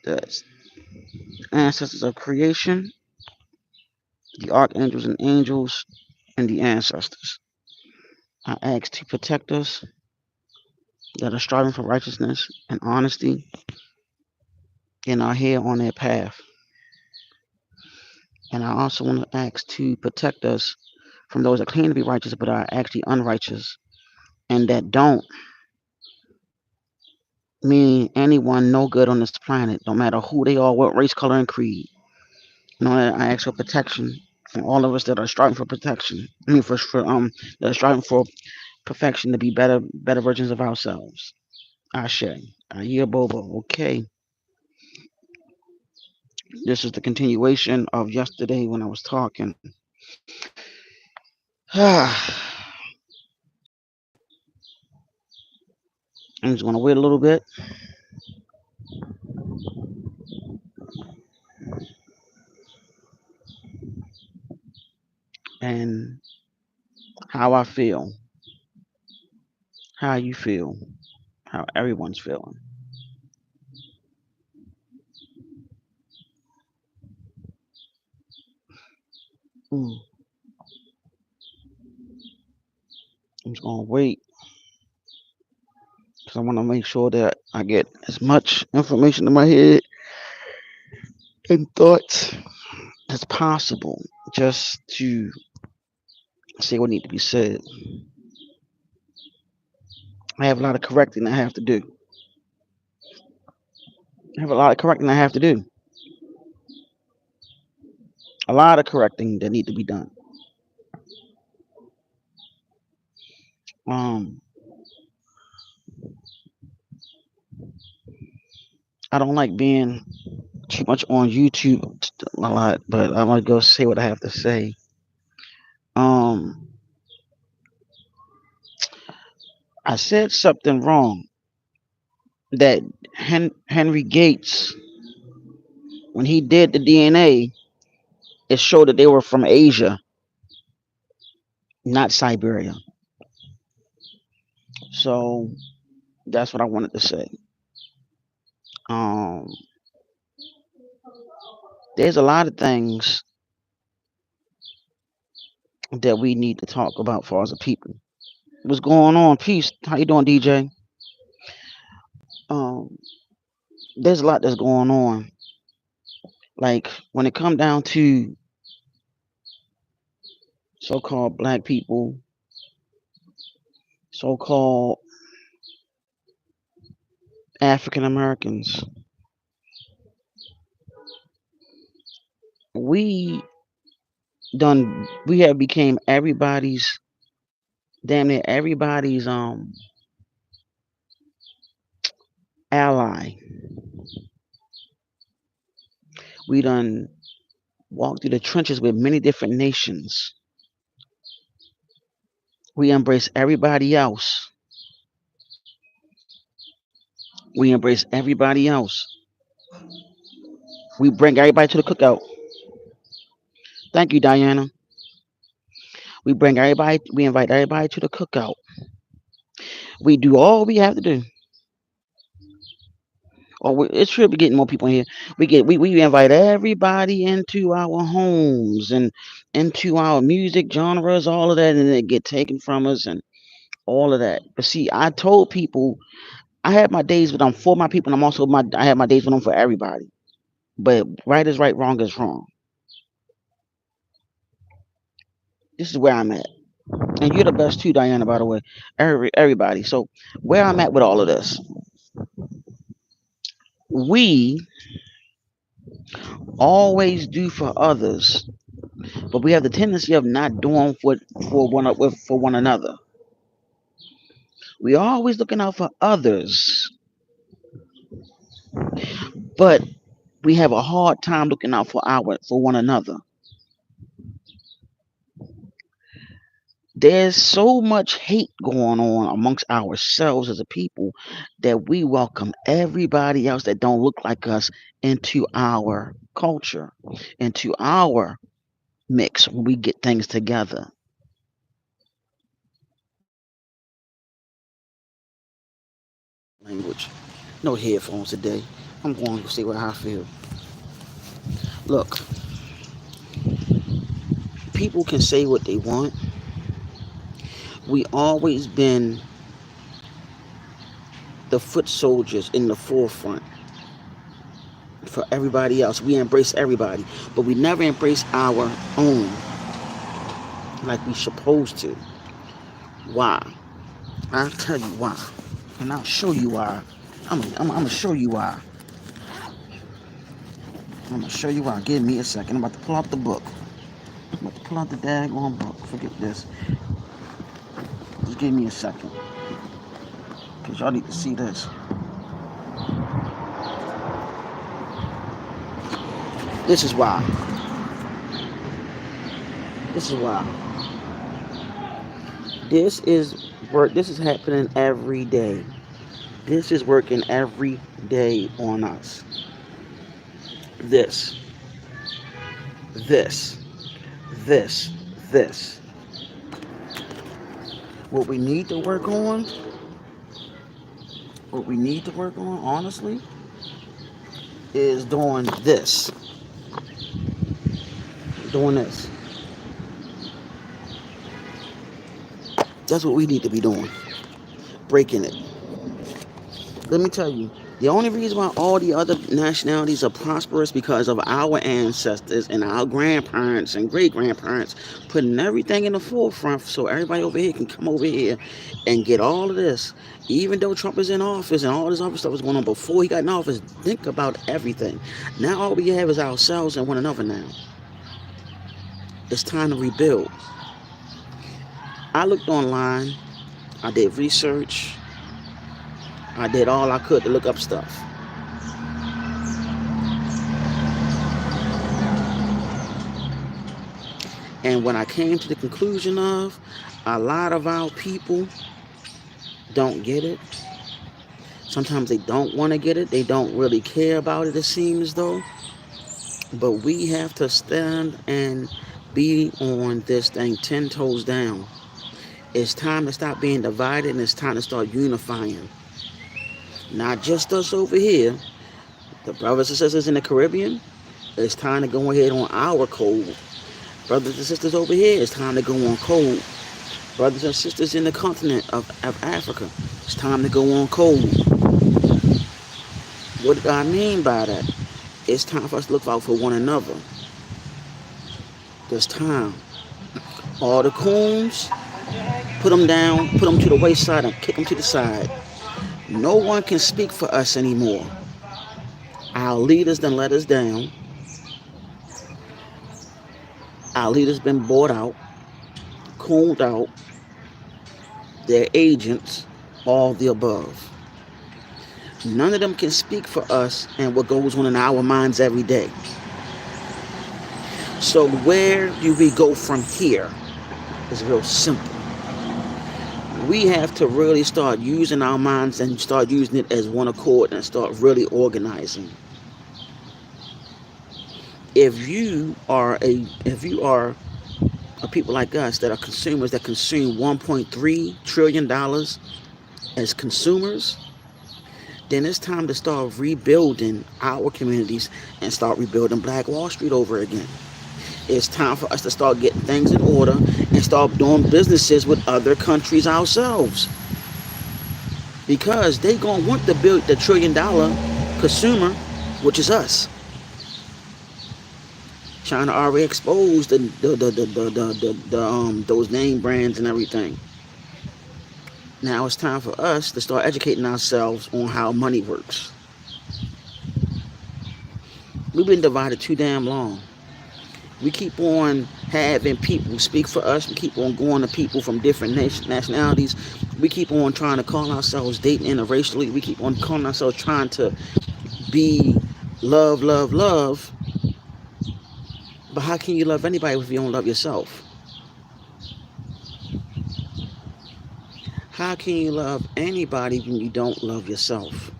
the ancestors of creation, the archangels and angels, and the ancestors. I ask to protect us that are striving for righteousness and honesty and are here on their path. And I also want to ask to protect us from those that claim to be righteous but are actually unrighteous and that don't mean anyone no good on this planet, no matter who they are, what race, color, and creed. I ask for protection from all of us that are striving for protection. I mean, for that are striving for perfection to be better versions of ourselves. Ashe. Ayah Bobo. Okay, this is the continuation of yesterday when I was talking. I'm just gonna wait a little bit and how I feel, how you feel, how everyone's feeling. Mm, I'm just gonna wait because I want to make sure that I get as much information in my head and thoughts as possible just to say what needs to be said. I have a lot of correcting I have to do. I have a lot of correcting I have to do. A lot of correcting that need to be done. Um, I don't like being too much on YouTube a lot, but I'm gonna go say what I have to say. Um, I said something wrong that Henry Gates, when he did the DNA, it showed that they were from Asia, not Siberia. So that's what I wanted to say. Um, there's a lot of things that we need to talk about for as a people. What's going on? Peace. How you doing, DJ? Um, there's a lot that's going on. Like when it come down to so-called black people, so-called African Americans, we we have became everybody's damn near everybody's ally. We done walked through the trenches with many different nations. We embrace everybody else. We embrace everybody else. We bring everybody to the cookout. Thank you, Diana. We bring everybody. We invite everybody to the cookout. We do all we have to do. It should be getting more people in here. We invite everybody into our homes and into our music genres, all of that, and it get taken from us and all of that. But see, I told people I have my days when I'm for my people, and I have my days when I'm for everybody. But right is right, wrong is wrong. This is where I'm at, and you're the best too, Diana. By the way, everybody. So where I'm at with all of this, we always do for others, but we have the tendency of not doing for one another. We are always looking out for others, but we have a hard time looking out for one another. There's so much hate going on amongst ourselves as a people that we welcome everybody else that don't look like us into our culture, into our mix when we get things together. Language. No headphones today. I'm going to see what I feel. Look, people can say what they want. We always been the foot soldiers in the forefront for everybody else. We embrace everybody, but we never embrace our own like we supposed to. Why? I'll tell you why, and I'll show you why. I'm gonna show you why. I'm gonna show you why. Give me a second. I'm about to pull out the book. I'm about to pull out the daggone book. Forget this. Just give me a second, cause y'all need to see this. This is why. This is why. This is work. This is happening every day. This is working every day on us. This, this, this, this. What we need to work on, honestly, is doing this. Doing this. That's what we need to be doing. Breaking it. Let me tell you, the only reason why all the other nationalities are prosperous because of our ancestors and our grandparents and great-grandparents putting everything in the forefront so everybody over here can come over here and get all of this. Even though Trump is in office and all this other stuff was going on before he got in office, think about everything. Now all we have is ourselves and one another now. It's time to rebuild. I looked online. I did research. I did all I could to look up stuff. And when I came to the conclusion of a lot of our people don't get it. Sometimes they don't want to get it. They don't really care about it, it seems though. But we have to stand and be on this thing 10 toes down. It's time to stop being divided and it's time to start unifying. Not just us over here, the brothers and sisters in the Caribbean, it's time to go ahead on our code. Brothers and sisters over here, it's time to go on code. Brothers and sisters in the continent of Africa, it's time to go on code. What do I mean by that? It's time for us to look out for one another. There's time. All the coons, put them down, put them to the wayside and kick them to the side. No one can speak for us anymore. Our leaders done let us down. Our leaders been bought out, cooned out, their agents, all the above. None of them can speak for us and what goes on in our minds every day. So where do we go from here? It's real simple. We have to really start using our minds and start using it as one accord and start really organizing. If you are a people like us that are consumers that consume $1.3 trillion as consumers, then it's time to start rebuilding our communities and start rebuilding Black Wall Street over again. It's time for us to start getting things in order and start doing businesses with other countries ourselves. Because they gonna want to build the $1 trillion consumer, which is us. China already exposed those name brands and everything. Now it's time for us to start educating ourselves on how money works. We've been divided too damn long. We keep on having people speak for us. We keep on going to people from different nationalities. We keep on trying to call ourselves dating interracially. We keep on calling ourselves trying to be love, love, love. But how can you love anybody if you don't love yourself? How can you love anybody when you don't love yourself?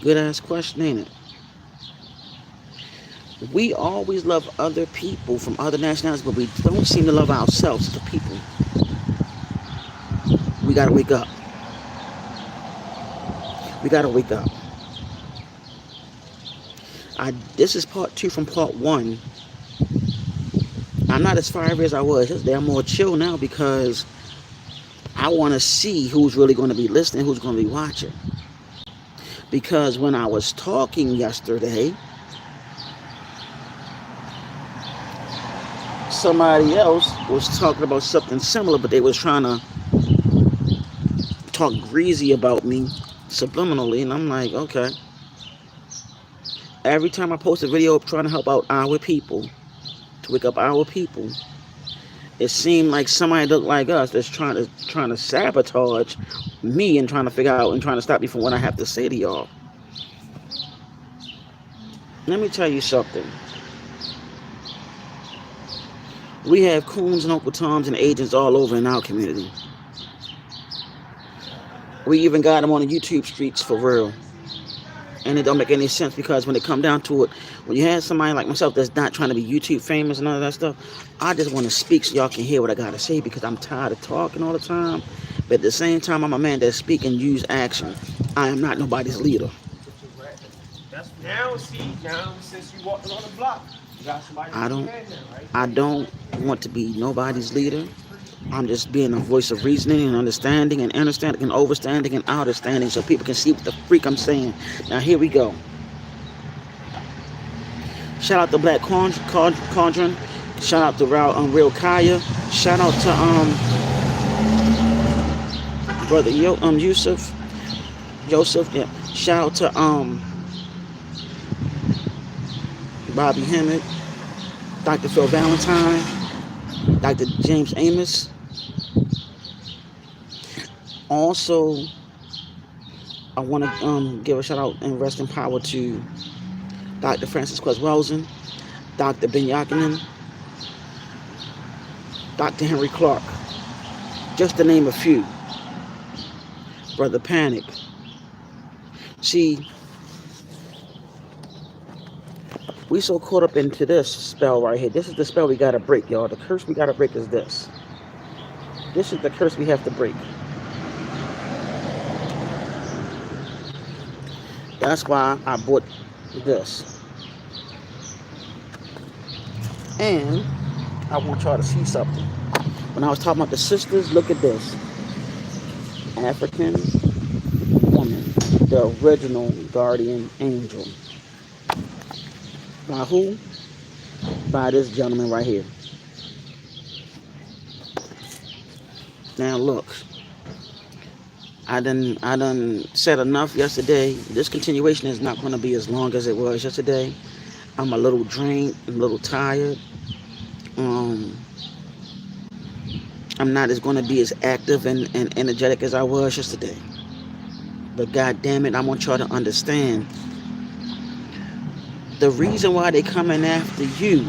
Good ass question, ain't it? We always love other people from other nationalities, but we don't seem to love ourselves as a people. We gotta wake up. We gotta wake up. This is part two from part one. I'm not as fiery as I was yesterday. I'm more chill now because I want to see who's really going to be listening, who's going to be watching. Because when I was talking yesterday, somebody else was talking about something similar, but they was trying to talk greasy about me subliminally, and I'm like, okay. Every time I post a video trying to help out our people, to wake up our people, it seemed like somebody looked like us that's trying to sabotage me and trying to figure out and trying to stop me from what I have to say to y'all. Let me tell you something. We have coons and Uncle Toms and agents all over in our community. We even got them on the YouTube streets for real. And it don't make any sense because when it come down to it, when you have somebody like myself that's not trying to be YouTube famous and all of that stuff, I just want to speak so y'all can hear what I got to say because I'm tired of talking all the time. But at the same time, I'm a man that speak and use action. I am not nobody's leader. That's now, since you walking on the block, you got somebody I don't want to be nobody's leader. I'm just being a voice of reasoning and understanding and understanding and overstanding and understanding so people can see what the freak I'm saying. Now here we go. Shout out to Black Conjuring. Shout out to Real Kaya. Shout out to brother Joseph. Yeah. Shout out to Bobby Hemmett, Dr. Phil Valentine, Dr. James Amos. Also, I want to give a shout out and rest in power to Dr. Francis Quez-Welson, Dr. Ben Yakinen, Dr. Henry Clark, just to name a few. Brother Panic. See, we so caught up into this spell right here. This is the spell we got to break, y'all. The curse we got to break is this. This is the curse we have to break. That's why I bought this. And I want y'all to see something. When I was talking about the sisters, look at this. African woman, the original guardian angel. By who? By this gentleman right here. Now look. I done said enough yesterday. This continuation is not going to be as long as it was yesterday. I'm a little drained, I'm a little tired. I'm not going to be as active and energetic as I was yesterday. But God damn it, I want y'all to understand. The reason why they coming after you,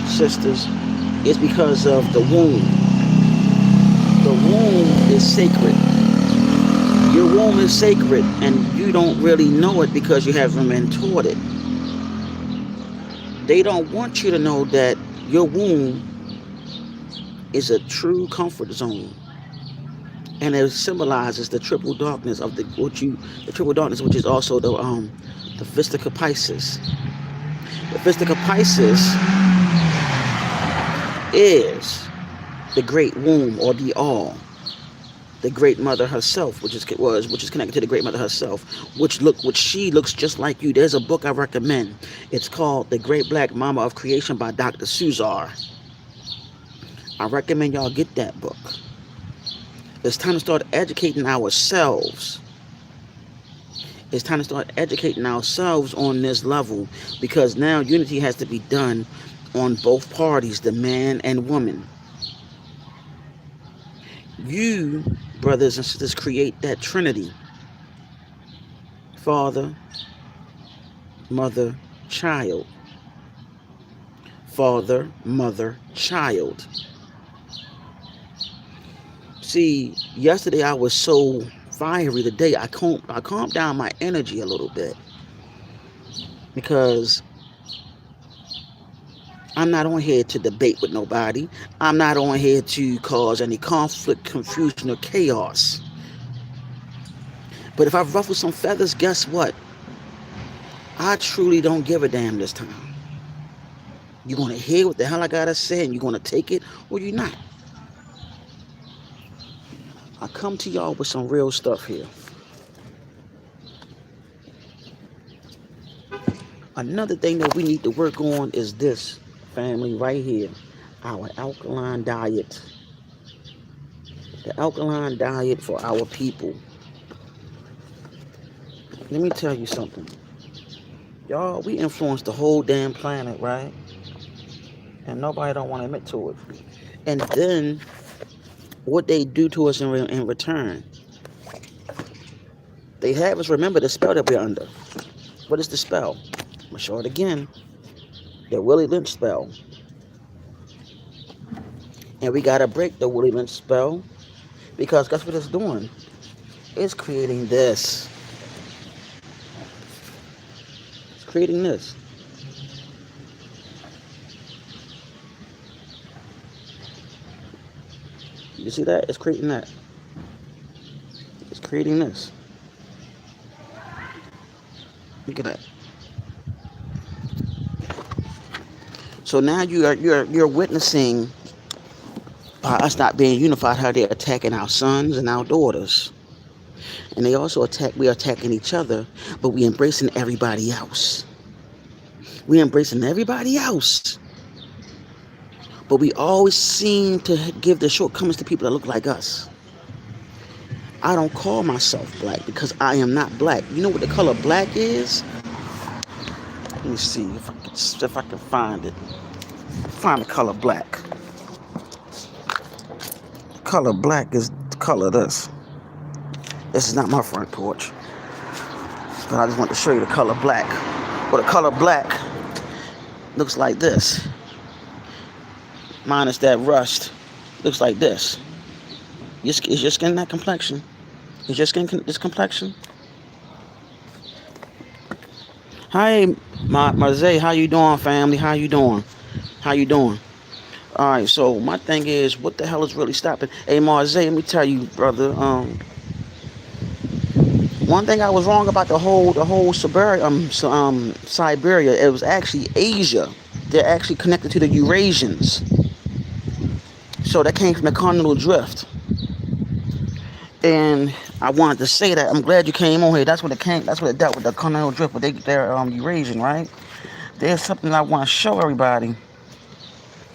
sisters, is because of the womb. The womb is sacred. Your womb is sacred, and you don't really know it because you haven't been taught it. They don't want you to know that your womb is a true comfort zone, and it symbolizes the triple darkness of the triple darkness, which is also the Vistica Pisces. The Vistica Pisces is the great womb or the all, the great mother herself, which is connected to the great mother herself, which she looks just like you. There's a book I recommend. It's called The Great Black Mama of Creation by Dr. Suzar. I recommend y'all get that book. It's time to start educating ourselves. It's time to start educating ourselves on this level, because now unity has to be done on both parties, the man and woman. You, brothers and sisters, create that trinity. Father, mother, child. Father, mother, child. See, yesterday I was so fiery. Today I calmed down my energy a little bit, because I'm not on here to debate with nobody. I'm not on here to cause any conflict, confusion, or chaos. But if I ruffle some feathers, guess what? I truly don't give a damn this time. You're going to hear what the hell I got to say, and you're going to take it, or you're not. I come to y'all with some real stuff here. Another thing that we need to work on is this, family, right here. Our alkaline diet. The alkaline diet for our people. Let me tell you something. Y'all, we influence the whole damn planet, right? And nobody don't want to admit to it. And then what they do to us in return. They have us remember the spell that we're under. What is the spell? I'm going to show it again. The Willie Lynch spell. And we got to break the Willie Lynch spell, because guess what it's doing? It's creating this. It's creating this. You see that? It's creating that. It's creating this. Look at that. So now you're witnessing by us not being unified how they're attacking our sons and our daughters. And they also we're attacking each other, but we embracing everybody else. We embracing everybody else. But we always seem to give the shortcomings to people that look like us. I don't call myself black because I am not black. You know what the color black is? Let me see if I can find it. Find the color black. The color black is the color of this. This is not my front porch, but I just want to show you the color black. Well, the color black looks like this. Minus that rust, looks like this. Is your skin that complexion? Is your skin this complexion? Hi, Marze, how you doing, family? How you doing? How you doing? All right, so my thing is, what the hell is really stopping? Hey, Marze, let me tell you, brother. One thing I was wrong about the whole Siberia. It was actually Asia. They're actually connected to the Eurasians. So that came from the continental drift. And I wanted to say that. I'm glad you came on here. That's what it came. That's what it dealt with, the continental drift. But they're Eurasian, right? There's something I want to show everybody.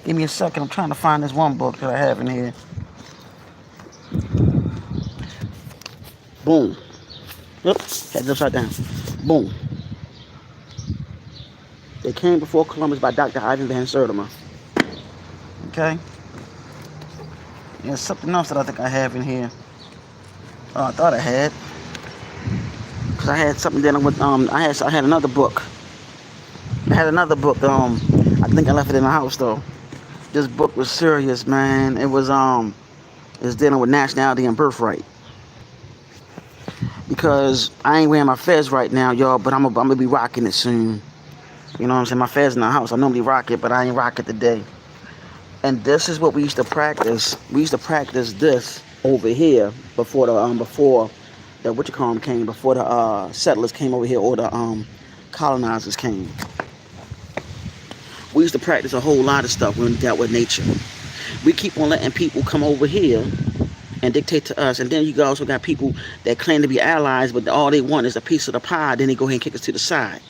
Give me a second. I'm trying to find this one book that I have in here. Boom. Yep. Heads upside down. Boom. They Came Before Columbus by Dr. Ivan Van Sertima. Okay. There's something else that I think I have in here. I thought I had. Cause I had something dealing with I had another book. I had another book. I think I left it in the house though. This book was serious, man. It was dealing with nationality and birthright. Because I ain't wearing my fez right now, y'all, but I'm gonna be rocking it soon. You know what I'm saying? My fez in the house. I normally rock it, but I ain't rock it today. And this is what we used to practice. We used to practice this over here before the before the settlers came over here, or the colonizers came. We used to practice a whole lot of stuff when we dealt with nature. We keep on letting people come over here and dictate to us, and then you also got people that claim to be allies, but all they want is a piece of the pie. Then they go ahead and kick us to the side.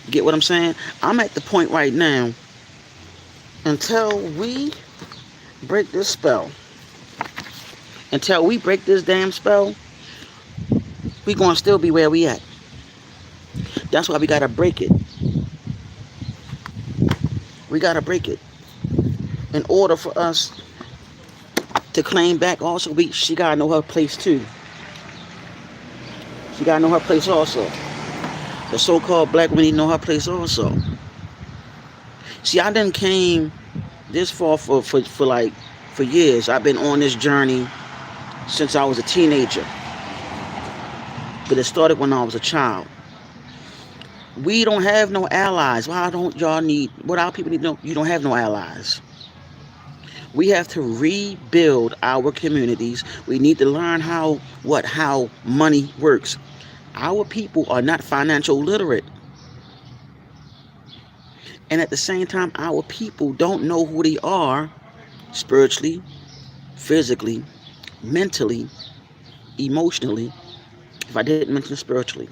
You get what I'm saying? I'm at the point right now, until we break this spell, until we break this damn spell, we gonna still be where we at. That's why we gotta break it. We gotta break it in order for us to claim back. Also, she gotta know her place too. She gotta know her place also. The so-called black women need to know her place also. See, I done came this far for years. I've been on this journey since I was a teenager. But it started when I was a child. We don't have no allies. Why don't y'all need, what our people need to know? You don't have no allies. We have to rebuild our communities. We need to learn how money works. Our people are not financial literate. And at the same time, our people don't know who they are spiritually, physically, mentally, emotionally. If I didn't mention spiritually,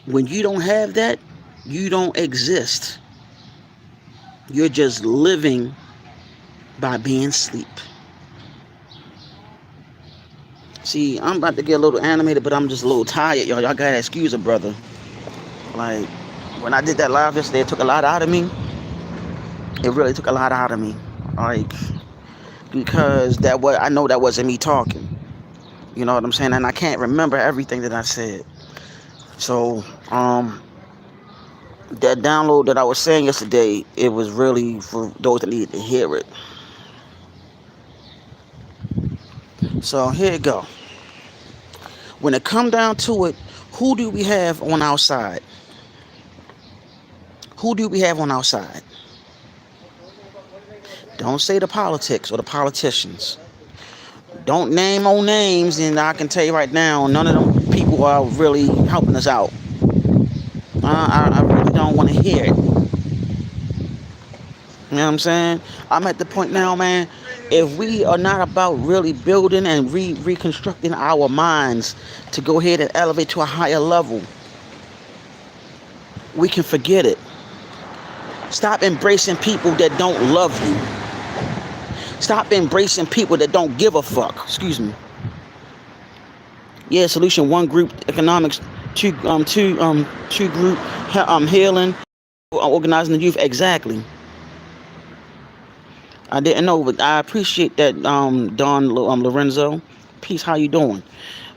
when you don't have that, you don't exist. You're just living by being asleep. See, I'm about to get a little animated, but I'm just a little tired, y'all. Y'all gotta excuse a brother. Like, when I did that live yesterday, it took a lot out of me. It really took a lot out of me. Like, because I know that wasn't me talking. You know what I'm saying? And I can't remember everything that I said. So, that download that I was saying yesterday, it was really for those that needed to hear it. So here you go. When it come down to it, who do we have on our side? Who do we have on our side? Don't say the politics or the politicians. Don't name no names, and I can tell you right now, none of them people are really helping us out. I really don't want to hear it. You know what I'm saying? I'm at the point now, man. If we are not about really building and reconstructing our minds to go ahead and elevate to a higher level, we can forget it. Stop embracing people that don't love you. Stop embracing people that don't give a fuck. Excuse me. Yeah, solution one group economics, two group healing, organizing the youth. Exactly. I didn't know, but I appreciate that, Don Lorenzo. Peace. How you doing?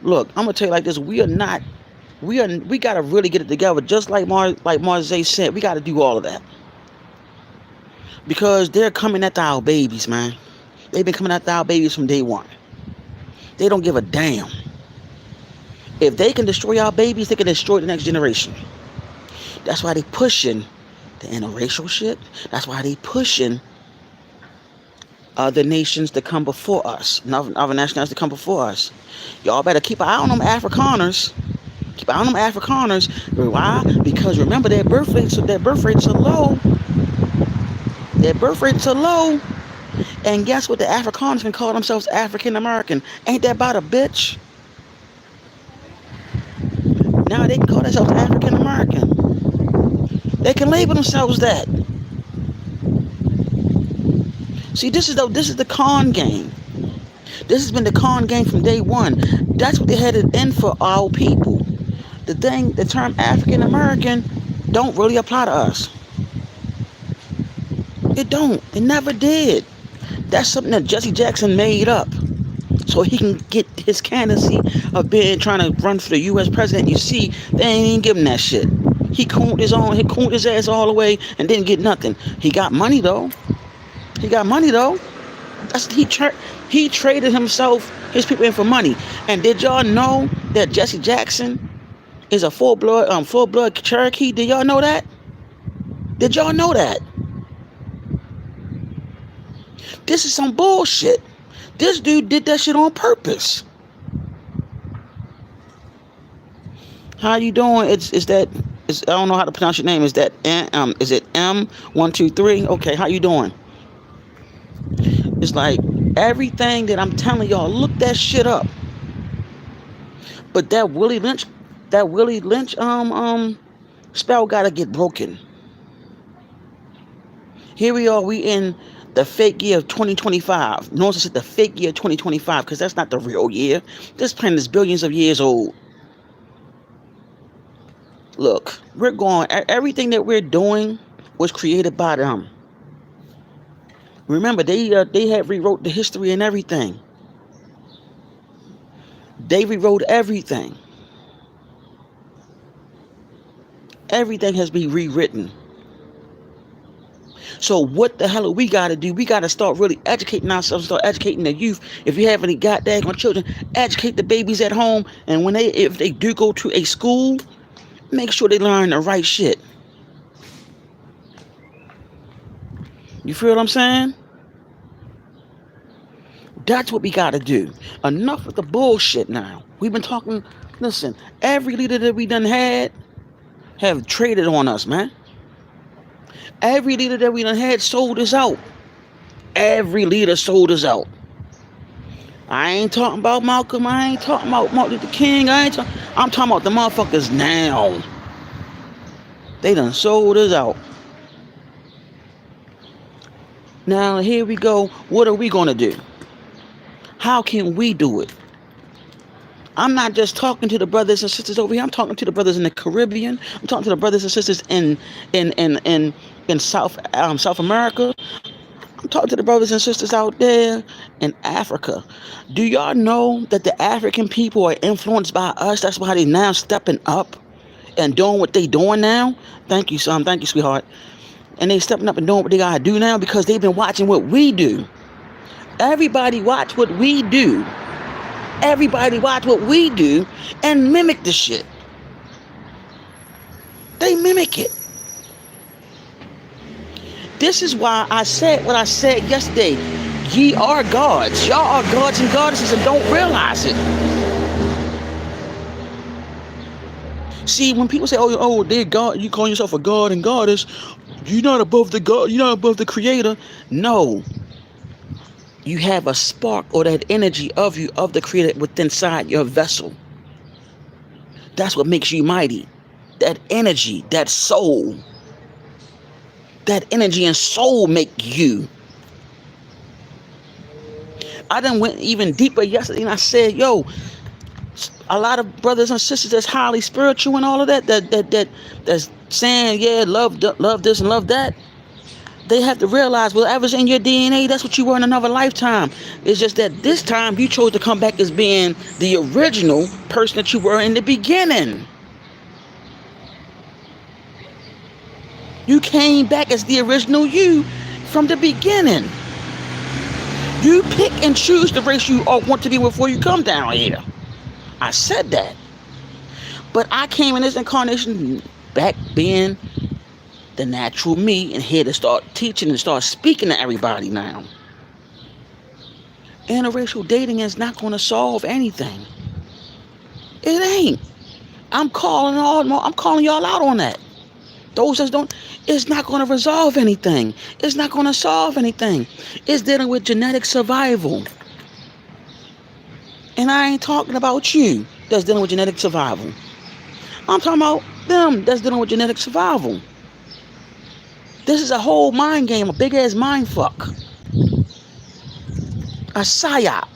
Look, I'm gonna tell you like this. We gotta really get it together. Just like Marze said, we gotta do all of that because they're coming after our babies, man. They've been coming after our babies from day one. They don't give a damn. If they can destroy our babies, they can destroy the next generation. That's why they pushing the interracial shit. That's why they pushing other nations to come before us, other nationalities to come before us. Y'all better keep an eye on them Afrikaners. Keep an eye on them Afrikaners. Why? Because remember their birth rates are low. Their birth rates are low. And guess what? The Afrikaners can call themselves African American. Ain't that about a bitch? Now they can call themselves African American. They can label themselves that. See, this is the con game. This has been the con game from day one. That's what they had it in for our people. The term African American don't really apply to us. It don't. It never did. That's something that Jesse Jackson made up so he can get his candidacy of trying to run for the U.S. president. You see, they ain't even give him that shit. He cooned his ass all the way and didn't get nothing. He got money though. He traded his people in for money. And did y'all know that Jesse Jackson is a full blood Cherokee? Did y'all know that? Did y'all know that? This is some bullshit. This dude did that shit on purpose. How you doing? I don't know how to pronounce your name. Is it M123? Okay, how you doing? It's like everything that I'm telling y'all, look that shit up. But that Willie Lynch spell gotta get broken. Here we are, we in the fake year of 2025. Notice it's the fake year of 2025 because that's not the real year. This planet is billions of years old. Look, everything that we're doing was created by them. Remember, they had rewrote the history and everything. They rewrote everything. Everything has been rewritten. So what the hell do we got to do? We got to start really educating ourselves, start educating the youth. If you have any goddamn children, educate the babies at home. And if they do go to a school, make sure they learn the right shit. You feel what I'm saying? That's what we got to do. Enough with the bullshit now. We've been talking. Listen, every leader that we done had have traded on us, man. Every leader that we done had sold us out. Every leader sold us out. I ain't talking about Malcolm. I ain't talking about Martin Luther King. I'm talking about the motherfuckers now. They done sold us out. Now here we go. What are we gonna do? How can we do it? I'm not just talking to the brothers and sisters over here. I'm talking to the brothers in the Caribbean. I'm talking to the brothers and sisters in South America. I'm talking to the brothers and sisters out there in Africa. Do y'all know that the African people are influenced by us? That's why they now stepping up and doing what they doing now. Thank you, son. Thank you, sweetheart. And they stepping up and doing what they gotta do now because they've been watching what we do. Everybody watch what we do. Everybody watch what we do and mimic the shit. They mimic it. This is why I said what I said yesterday. Ye are gods. Y'all are gods and goddesses and don't realize it. See, when people say, oh, they're God, you call yourself a god and goddess, you're not above the God, you're not above the creator. No. You have a spark or that energy of you, of the creator within inside your vessel. That's what makes you mighty. That energy, that soul. That energy and soul make you. I done went even deeper yesterday and I said, yo, a lot of brothers and sisters that's highly spiritual and all of that's saying, yeah, love this and love that. They have to realize whatever's in your DNA, that's what you were in another lifetime. It's just that this time you chose to come back as being the original person that you were in the beginning. You came back as the original you from the beginning. You pick and choose the race you want to be before you come down here. I said that. But I came in this incarnation back being the natural me and here to start teaching and start speaking to everybody now. Interracial dating is not going to solve anything. It ain't. I'm calling y'all out on that. Those that don't, it's not going to resolve anything. It's not going to solve anything. It's dealing with genetic survival. And I ain't talking about you that's dealing with genetic survival. I'm talking about them that's dealing with genetic survival. This is a whole mind game, a big ass mind fuck. A psyop.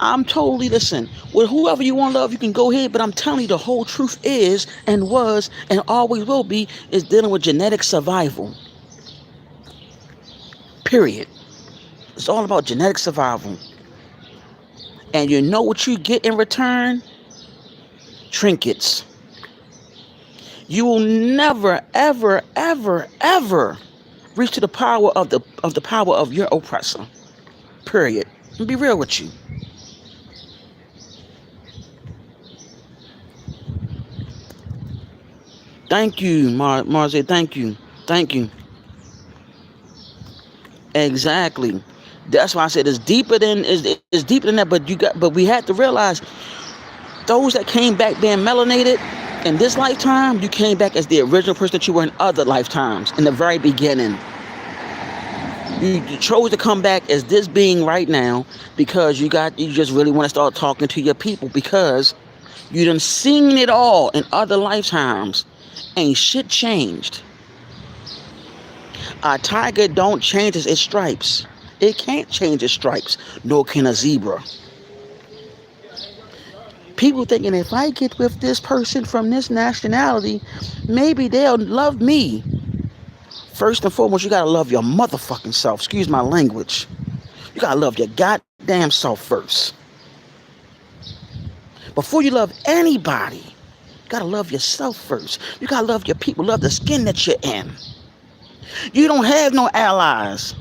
I'm totally, listen, with whoever you want to love, you can go ahead, but I'm telling you the whole truth is and was and always will be is dealing with genetic survival. Period. It's all about genetic survival. And you know what you get in return? Trinkets. You will never, ever, ever, ever reach to the power of the power of your oppressor. Period. And be real with you. Thank you, Marze. Thank you. Thank you. Exactly. That's why I said it's deeper than that. But we have to realize those that came back being melanated in this lifetime, you came back as the original person that you were in other lifetimes in the very beginning. You chose to come back as this being right now because you just really want to start talking to your people because you done seen it all in other lifetimes. Ain't shit changed. A tiger don't change its stripes. It can't change its stripes, nor can a zebra. People thinking if I get with this person from this nationality, maybe they'll love me. First and foremost, you gotta love your motherfucking self. Excuse my language. You gotta love your goddamn self first. Before you love anybody, you gotta love yourself first. You gotta love your people, love the skin that you're in. You don't have no allies.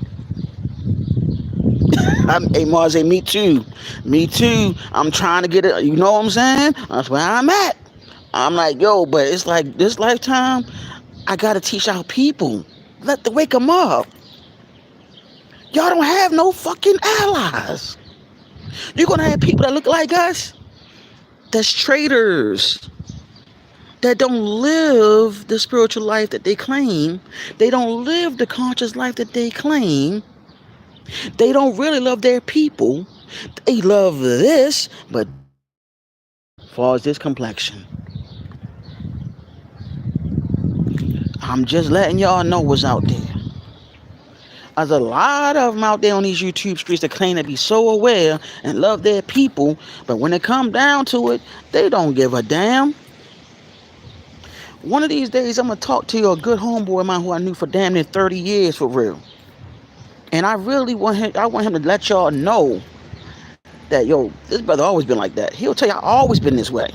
Hey, Marze, me too. Me too. I'm trying to get it. You know what I'm saying? That's where I'm at. I'm like, yo, but it's like this lifetime, I got to teach our people. Wake them up. Y'all don't have no fucking allies. You're going to have people that look like us. That's traitors. That don't live the spiritual life that they claim. They don't live the conscious life that they claim. They don't really love their people. They love this, but as far as this complexion, I'm just letting y'all know what's out there. There's a lot of them out there on these YouTube streets that claim to be so aware and love their people, but when it comes down to it, they don't give a damn. One of these days, I'm going to talk to a good homeboy of mine who I knew for damn near 30 years for real. And I really want him to let y'all know that, yo, this brother always been like that. He'll tell you, I always been this way.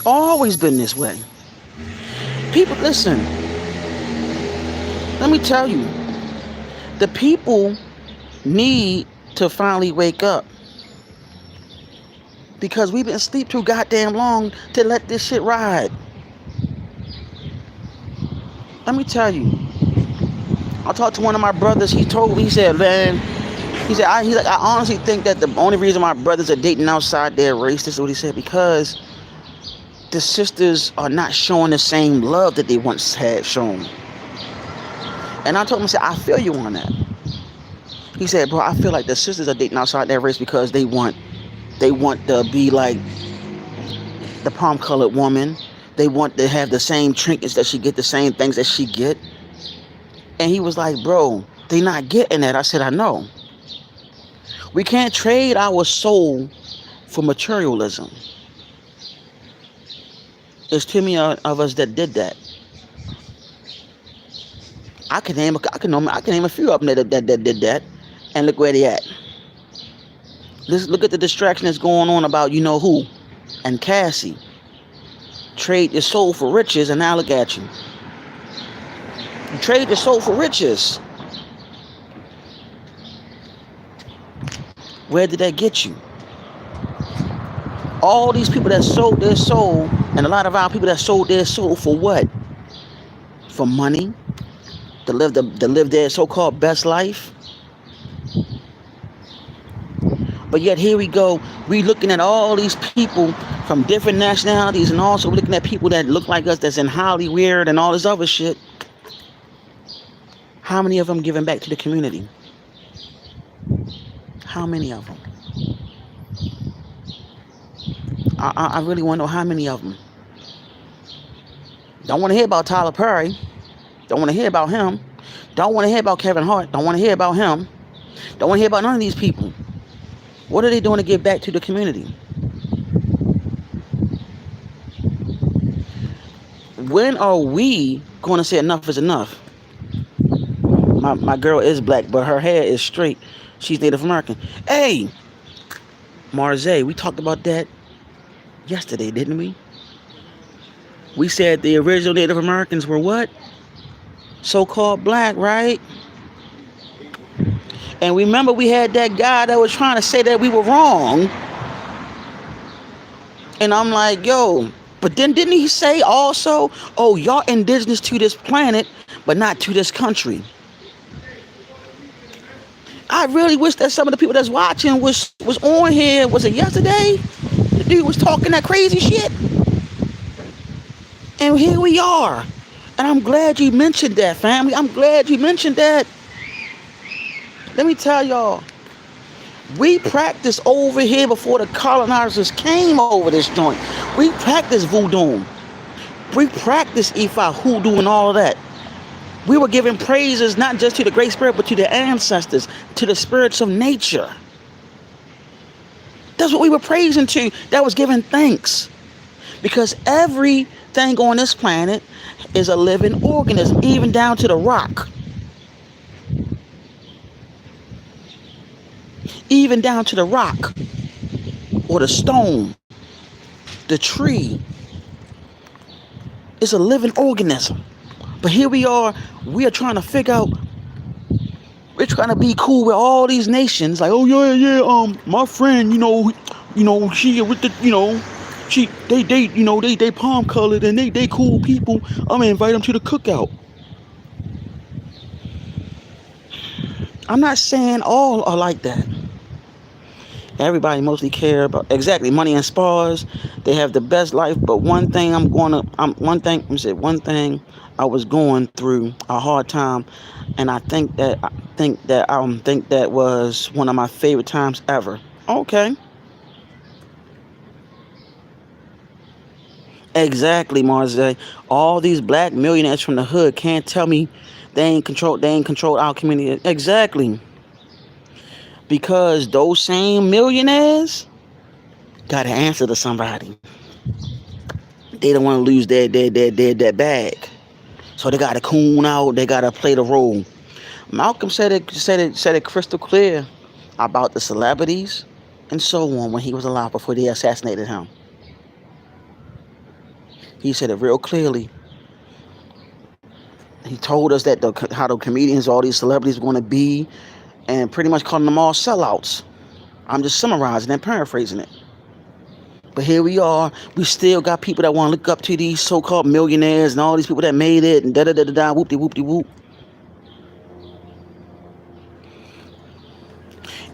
Always been this way. People, listen. Let me tell you. The people need to finally wake up. Because we've been asleep too goddamn long to let this shit ride. Let me tell you. I talked to one of my brothers. He said, man, I honestly think that the only reason my brothers are dating outside their race, this is what he said, because the sisters are not showing the same love that they once had shown. And I told him, I said, I feel you on that. He said, bro, I feel like the sisters are dating outside their race because they want to be like the palm-colored woman. They want to have the same trinkets that she get, the same things that she get. And he was like, bro, they not getting that. I said, I know. We can't trade our soul for materialism. There's too many of us that did that. I can name a few of them that did that, and look where they at. Look at the distraction that's going on about you know who, and Cassie. Trade your soul for riches, and now look at you. You trade your soul for riches. Where did that get you? All these people that sold their soul, and a lot of our people that sold their soul for what? For money? To live their so-called best life? But yet here we go, we looking at all these people from different nationalities, and also looking at people that look like us, that's in Hollywood and all this other shit. How many of them giving back to the community? How many of them? I really want to know how many of them. Don't want to hear about Tyler Perry. Don't want to hear about him. Don't want to hear about Kevin Hart. Don't want to hear about him. Don't want to hear about none of these people. What are they doing to give back to the community? When are we going to say enough is enough? My girl is black, but her hair is straight. She's Native American. Hey, Marze, we talked about that yesterday, didn't we? We said the original Native Americans were what? So-called black, right? And remember we had that guy that was trying to say that we were wrong. And I'm like, yo, but then didn't he say also, oh, y'all indigenous to this planet, but not to this country? I really wish that some of the people that's watching was on here. Was it yesterday? The dude was talking that crazy shit. And here we are. And I'm glad you mentioned that, family. I'm glad you mentioned that. Let me tell y'all, we practiced over here before the colonizers came over this joint. We practiced voodoo. We practiced Ifa, hoodoo, and all of that. We were giving praises not just to the Great Spirit, but to the ancestors, to the spirits of nature. That's what we were praising to. That was giving thanks. Because everything on this planet is a living organism, even down to the rock. Even down to the rock, or the stone, the tree. It's a living organism. But here we are trying to figure out, we're trying to be cool with all these nations. Like, oh yeah, my friend, she with the, they palm colored and they cool people. I'm gonna invite them to the cookout. I'm not saying all are like that. Everybody mostly care about exactly money and spas. They have the best life. But one thing I was going through a hard time, and think that was one of my favorite times ever. Okay, exactly, Marze. All these black millionaires from the hood can't tell me they ain't control our community. Exactly, because those same millionaires got to answer to somebody. They don't want to lose their bag. So they gotta coon out, they gotta play the role. Malcolm said it crystal clear about the celebrities and so on when he was alive before they assassinated him. He said it real clearly. He told us that how the comedians, all these celebrities were gonna be, and pretty much calling them all sellouts. I'm just summarizing and paraphrasing it. But here we are. We still got people that want to look up to these so-called millionaires and all these people that made it and da da da da da whoop de whoop de whoop.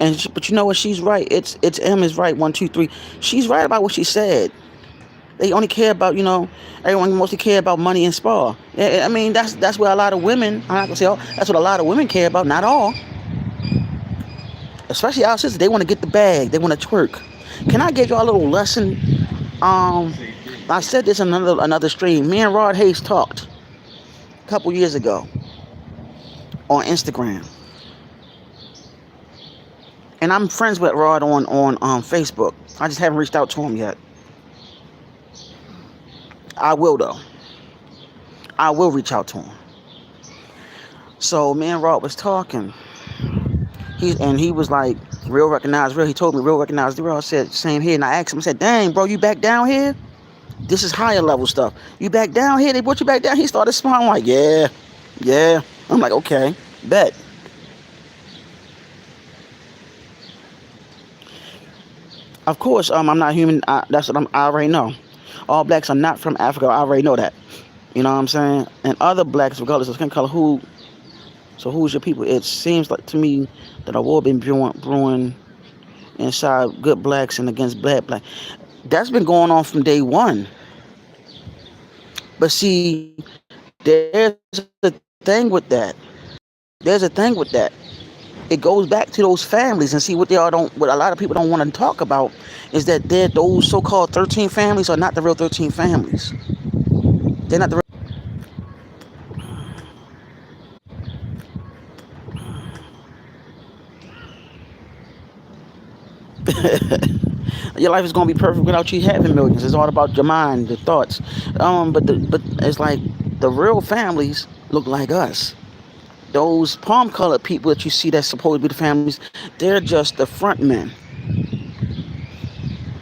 But you know what? She's right. It's M is right. 1, 2, 3. She's right about what she said. They only care about everyone mostly care about money and spa. Yeah, I mean that's what a lot of women. I'm not gonna say all. That's what a lot of women care about. Not all. Especially our sisters. They want to get the bag. They want to twerk. Can I give y'all a little lesson? I said this in another stream. Me and Rod Hayes talked a couple years ago on Instagram. And I'm friends with Rod on Facebook. I just haven't reached out to him yet. I will though. I will reach out to him. So me and Rod was talking. He was like, real recognized real. He told me real recognized real. I said, same here. And I asked him, I said, dang, bro, you back down here? This is higher level stuff. You back down here? They brought you back down? He started smiling like, yeah. I'm like, okay, bet. Of course, I'm not human. That's what I already know. All blacks are not from Africa. I already know that. You know what I'm saying? And other blacks, regardless of skin color, who's your people? It seems like to me that a war been brewing inside good blacks and against bad black. That's been going on from day one. But see, there's a thing with that. There's a thing with that. It goes back to those families and see what what a lot of people don't want to talk about is that those so-called 13 families are not the real 13 families. They're not the your life is gonna be perfect without you having millions. It's all about your mind, your thoughts. But it's like the real families look like us. Those palm colored people that you see that's supposed to be the families, they're just the front men.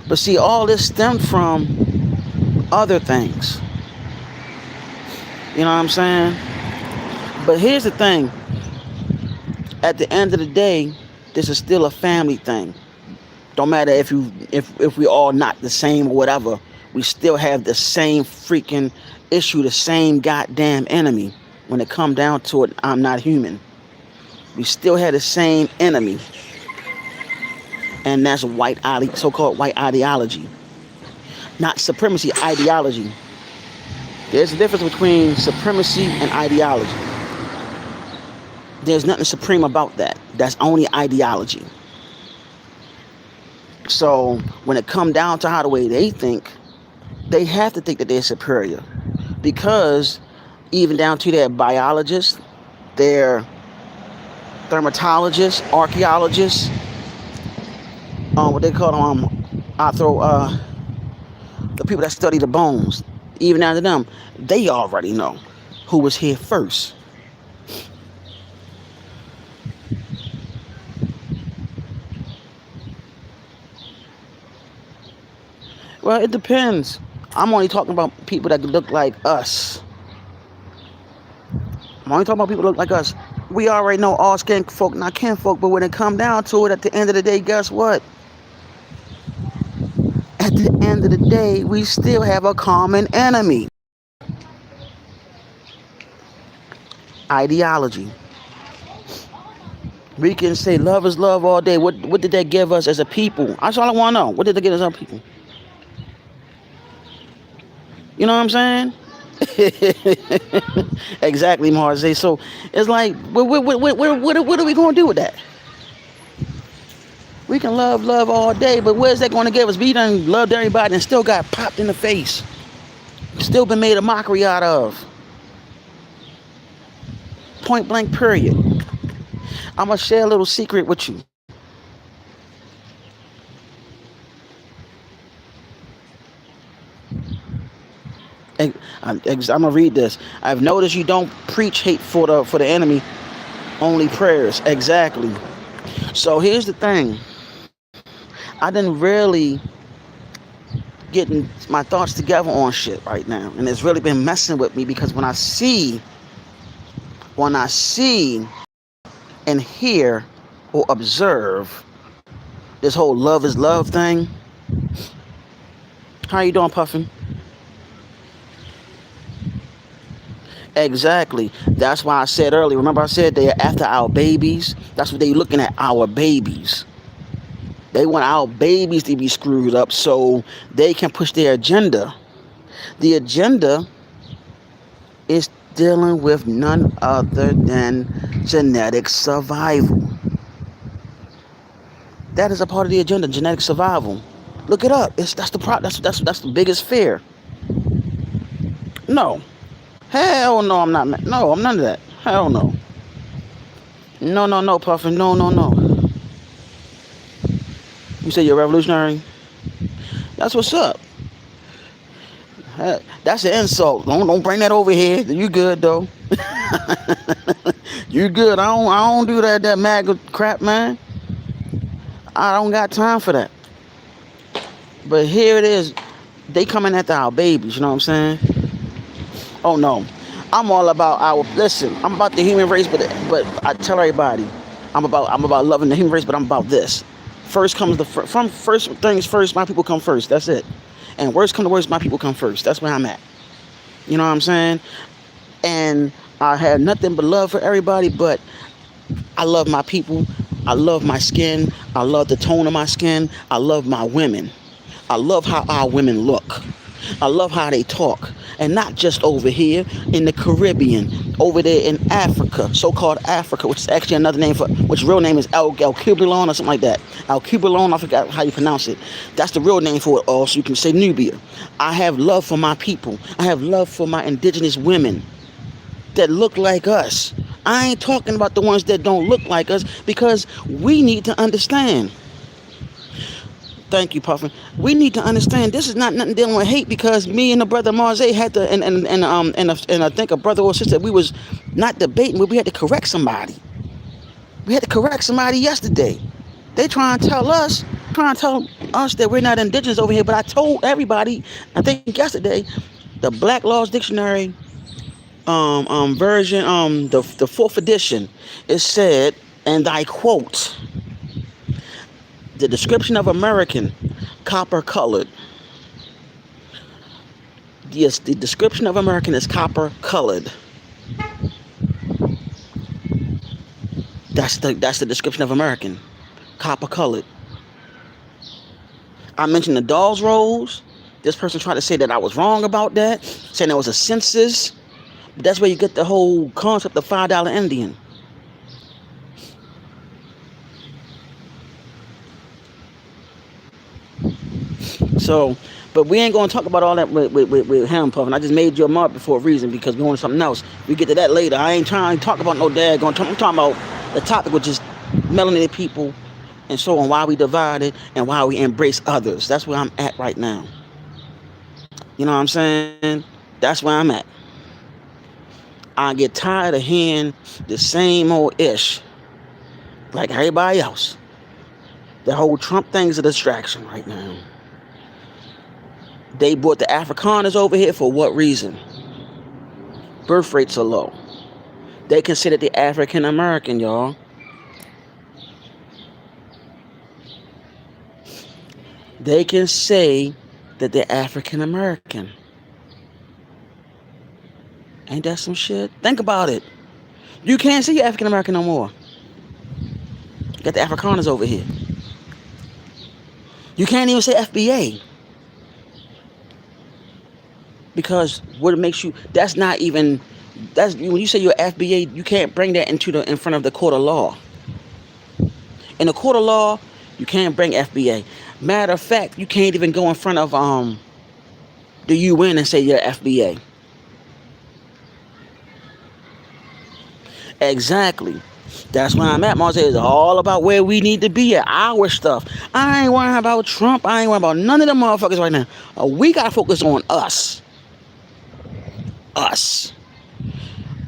But see, all this stemmed from other things. You know what I'm saying? But here's the thing. At the end of the day, this is still a family thing. Don't matter if we all not the same or whatever, we still have the same freaking issue, the same goddamn enemy. When it come down to it, I'm not human. We still have the same enemy. And that's so-called white ideology. Not supremacy, ideology. There's a difference between supremacy and ideology. There's nothing supreme about that. That's only ideology. So when it come down to how the way they think, they have to think that they're superior. Because even down to their biologists, their dermatologists, archaeologists, what they call them, the people that study the bones, even down to them, they already know who was here first. Well, it depends. I'm only talking about people that look like us. I'm only talking about people that look like us. We already know all skin folk, not kin folk, but when it come down to it, at the end of the day, guess what? At the end end of the day, we still have a common enemy: ideology. We can say love is love all day. What did that give us as a people? That's all I want to know. What did they give us as a people? You know what I'm saying? Exactly, Marze. So it's like, what are we going to do with that? We can love all day, but where's that going to give us? We done loved everybody and still got popped in the face. Still been made a mockery out of. Point blank, period. I'm going to share a little secret with you. I'm gonna read this. I've noticed you don't preach hate for the enemy, only prayers. Exactly. So here's the thing. I didn't really getting my thoughts together on shit right now, and it's really been messing with me because when I see and hear or observe this whole love is love thing. How you doing, Puffin? Exactly. That's why I said earlier. Remember I said they're after our babies? That's what they're looking at, our babies. They want our babies to be screwed up so they can push their agenda. The agenda is dealing with none other than genetic survival. That is a part of the agenda, genetic survival. Look it up. That's the biggest fear. No. Hell no, I'm not. No, I'm none of that. Hell no. No, Puffin. No. You say you're revolutionary? That's what's up. That's an insult. Don't bring that over here. You good though? You good? I don't do that MAGA crap, man. I don't got time for that. But here it is. They coming after our babies. You know what I'm saying? Oh no. I'm all about listen, I'm about the human race, but I tell everybody, I'm about loving the human race, but I'm about this. First things first, my people come first. That's it. And worst come to worst, my people come first. That's where I'm at. You know what I'm saying? And I have nothing but love for everybody, but I love my people. I love my skin. I love the tone of my skin. I love my women. I love how our women look. I love how they talk. And not just over here in the Caribbean, over there in Africa, so-called Africa, which is actually another name for, which real name is Alkebulan or something like that. Alkebulan, I forgot how you pronounce it. That's the real name for it also. You can say Nubia. I have love for my people. I have love for my indigenous women that look like us. I ain't talking about the ones that don't look like us because we need to understand. Thank you, Puffin. We need to understand this is not nothing dealing with hate because me and the brother Marze had to, and I think a brother or sister, we was not debating, but we had to correct somebody. We had to correct somebody yesterday. They trying to tell us that we're not indigenous over here, but I told everybody, I think yesterday, the Black Laws Dictionary version, the fourth edition, it said, and I quote, the description of American, copper colored. Yes, the description of American is copper colored. That's the description of American, copper colored. I mentioned the Dawes Rolls. This person tried to say that I was wrong about that, saying there was a census. But that's where you get the whole concept of $5 Indian. So, but we ain't gonna talk about all that with him, Puffin. I just made you a mark for a reason because we want something else. We get to that later. I ain't trying to talk about no daggone. I'm talking about the topic, which is melanated people and so on. Why we divided and why we embrace others. That's where I'm at right now. You know what I'm saying? That's where I'm at. I get tired of hearing the same old ish like everybody else. The whole Trump thing's a distraction right now. They brought the Afrikaners over here for what reason? Birth rates are low. They consider the African American, y'all. They can say that they're African American. Ain't that some shit? Think about it. You can't see African American no more. Got the Afrikaners over here. You can't even say FBA because what it makes you, that's not even, that's when you say you're FBA, you can't bring that in front of the court of law. In the court of law, you can't bring FBA. Matter of fact, you can't even go in front of the UN and say you're FBA. Exactly. That's where I'm at, Mars. It's all about where we need to be at, our stuff. I ain't worrying about Trump. I ain't worrying about none of them motherfuckers right now. We gotta focus on us. Us.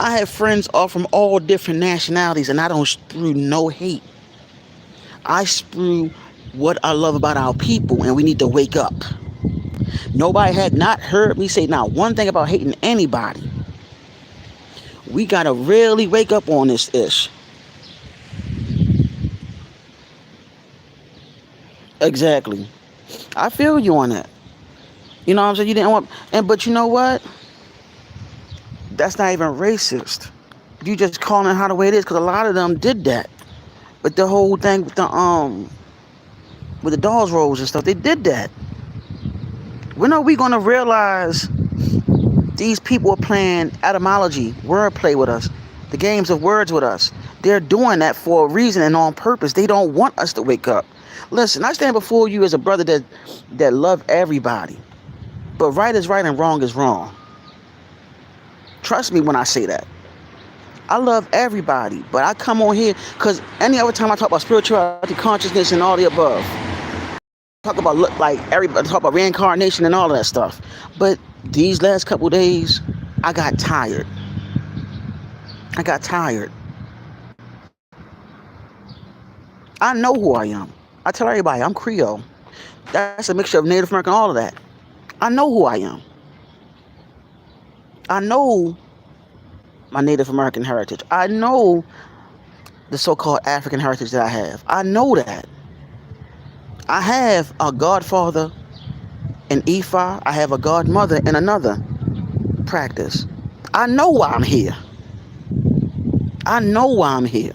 I have friends all from all different nationalities, and I don't spew no hate. I spew what I love about our people, and we need to wake up. Nobody had not heard me say not one thing about hating anybody. We gotta really wake up on this ish. Exactly. I feel you on that. You know what I'm saying? You didn't want, but you know what? That's not even racist. You just calling it how the way it is, because a lot of them did that. But the whole thing with the dolls rolls and stuff, they did that. When are we gonna realize these people are playing etymology, wordplay with us, the games of words with us? They're doing that for a reason and on purpose. They don't want us to wake up. Listen, I stand before you as a brother that love everybody. But right is right and wrong is wrong. Trust me when I say that. I love everybody, but I come on here because any other time I talk about spirituality, consciousness, and all the above, talk about like everybody talk about reincarnation and all of that stuff. But these last couple days, I got tired. I got tired. I know who I am. I tell everybody I'm Creole. That's a mixture of Native American, all of that. I know who I am. I know my Native American heritage. I know the so-called African heritage that I have. I know that. I have a godfather in Ifa. I have a godmother in another practice. I know why I'm here. I know why I'm here.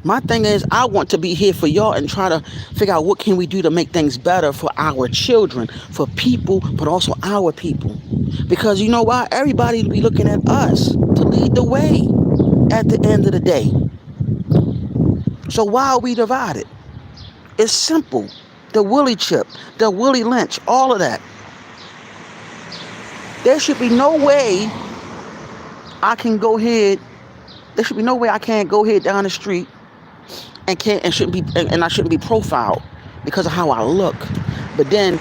My thing is, I want to be here for y'all and try to figure out what can we do to make things better for our children, for people, but also our people. Because you know why? Everybody will be looking at us to lead the way at the end of the day. So why are we divided? It's simple. The Willie chip, the Willie Lynch, all of that. There should be no way I can go ahead. There should be no way I can't go ahead down the street and I shouldn't be profiled because of how I look. But then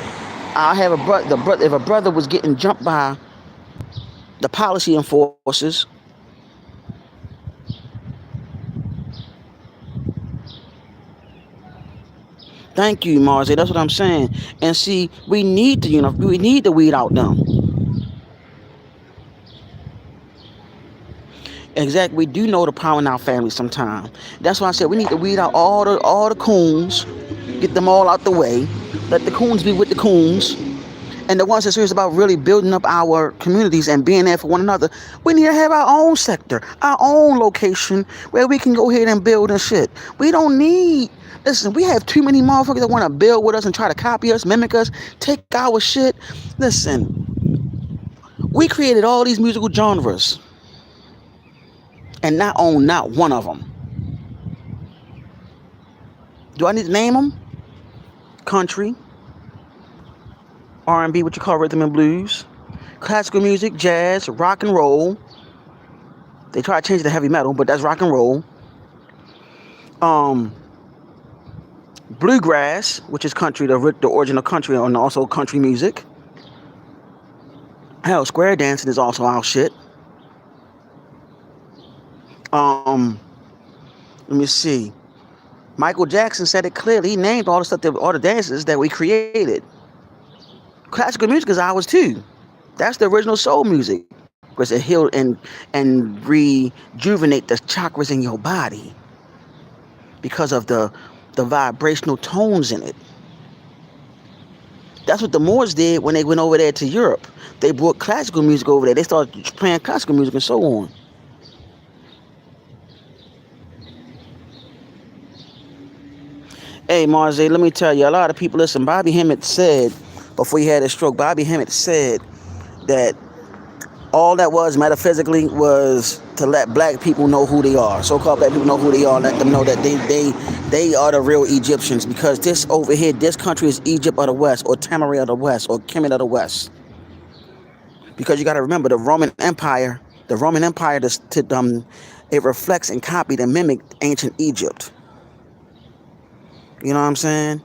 I have if a brother was getting jumped by the policy enforcers, thank you, Marzi. That's what I'm saying. And see, we need to weed out them. Exactly. We do know the power in our family sometimes. That's why I said we need to weed out all the coons, get them all out the way, let the coons be with the coons, and the ones that are serious about really building up our communities and being there for one another. We need to have our own sector, our own location where we can go ahead and build and shit. We don't need. Listen, we have too many motherfuckers that want to build with us and try to copy us, mimic us, take our shit. Listen, we created all these musical genres and not own not one of them. Do I need to name them? Country, R&B, what you call rhythm and blues, classical music, jazz, rock and roll. They try to change it to heavy metal, but that's rock and roll. Bluegrass, which is country, the original country, and also country music. Hell, square dancing is also our shit. Let me see. Michael Jackson said it clearly. He named all the stuff, all the dances that we created. Classical music is ours too. That's the original soul music, because it healed and rejuvenate the chakras in your body because of the vibrational tones in it. That's what the Moors did when they went over there to Europe. They brought classical music over there. They started playing classical music and so on. Hey, Marze, let me tell you, a lot of people, listen, Bobby Hemmett said, before he had his stroke, Bobby Hemmett said that all that was metaphysically was to let black people know who they are. So-called black people know who they are. Let them know that they are the real Egyptians, because this over here, this country is Egypt of the West, or Tamaray of the West, or Kemet of the West. Because you got to remember, the Roman Empire, it reflects and copied and mimicked ancient Egypt. You know what I'm saying?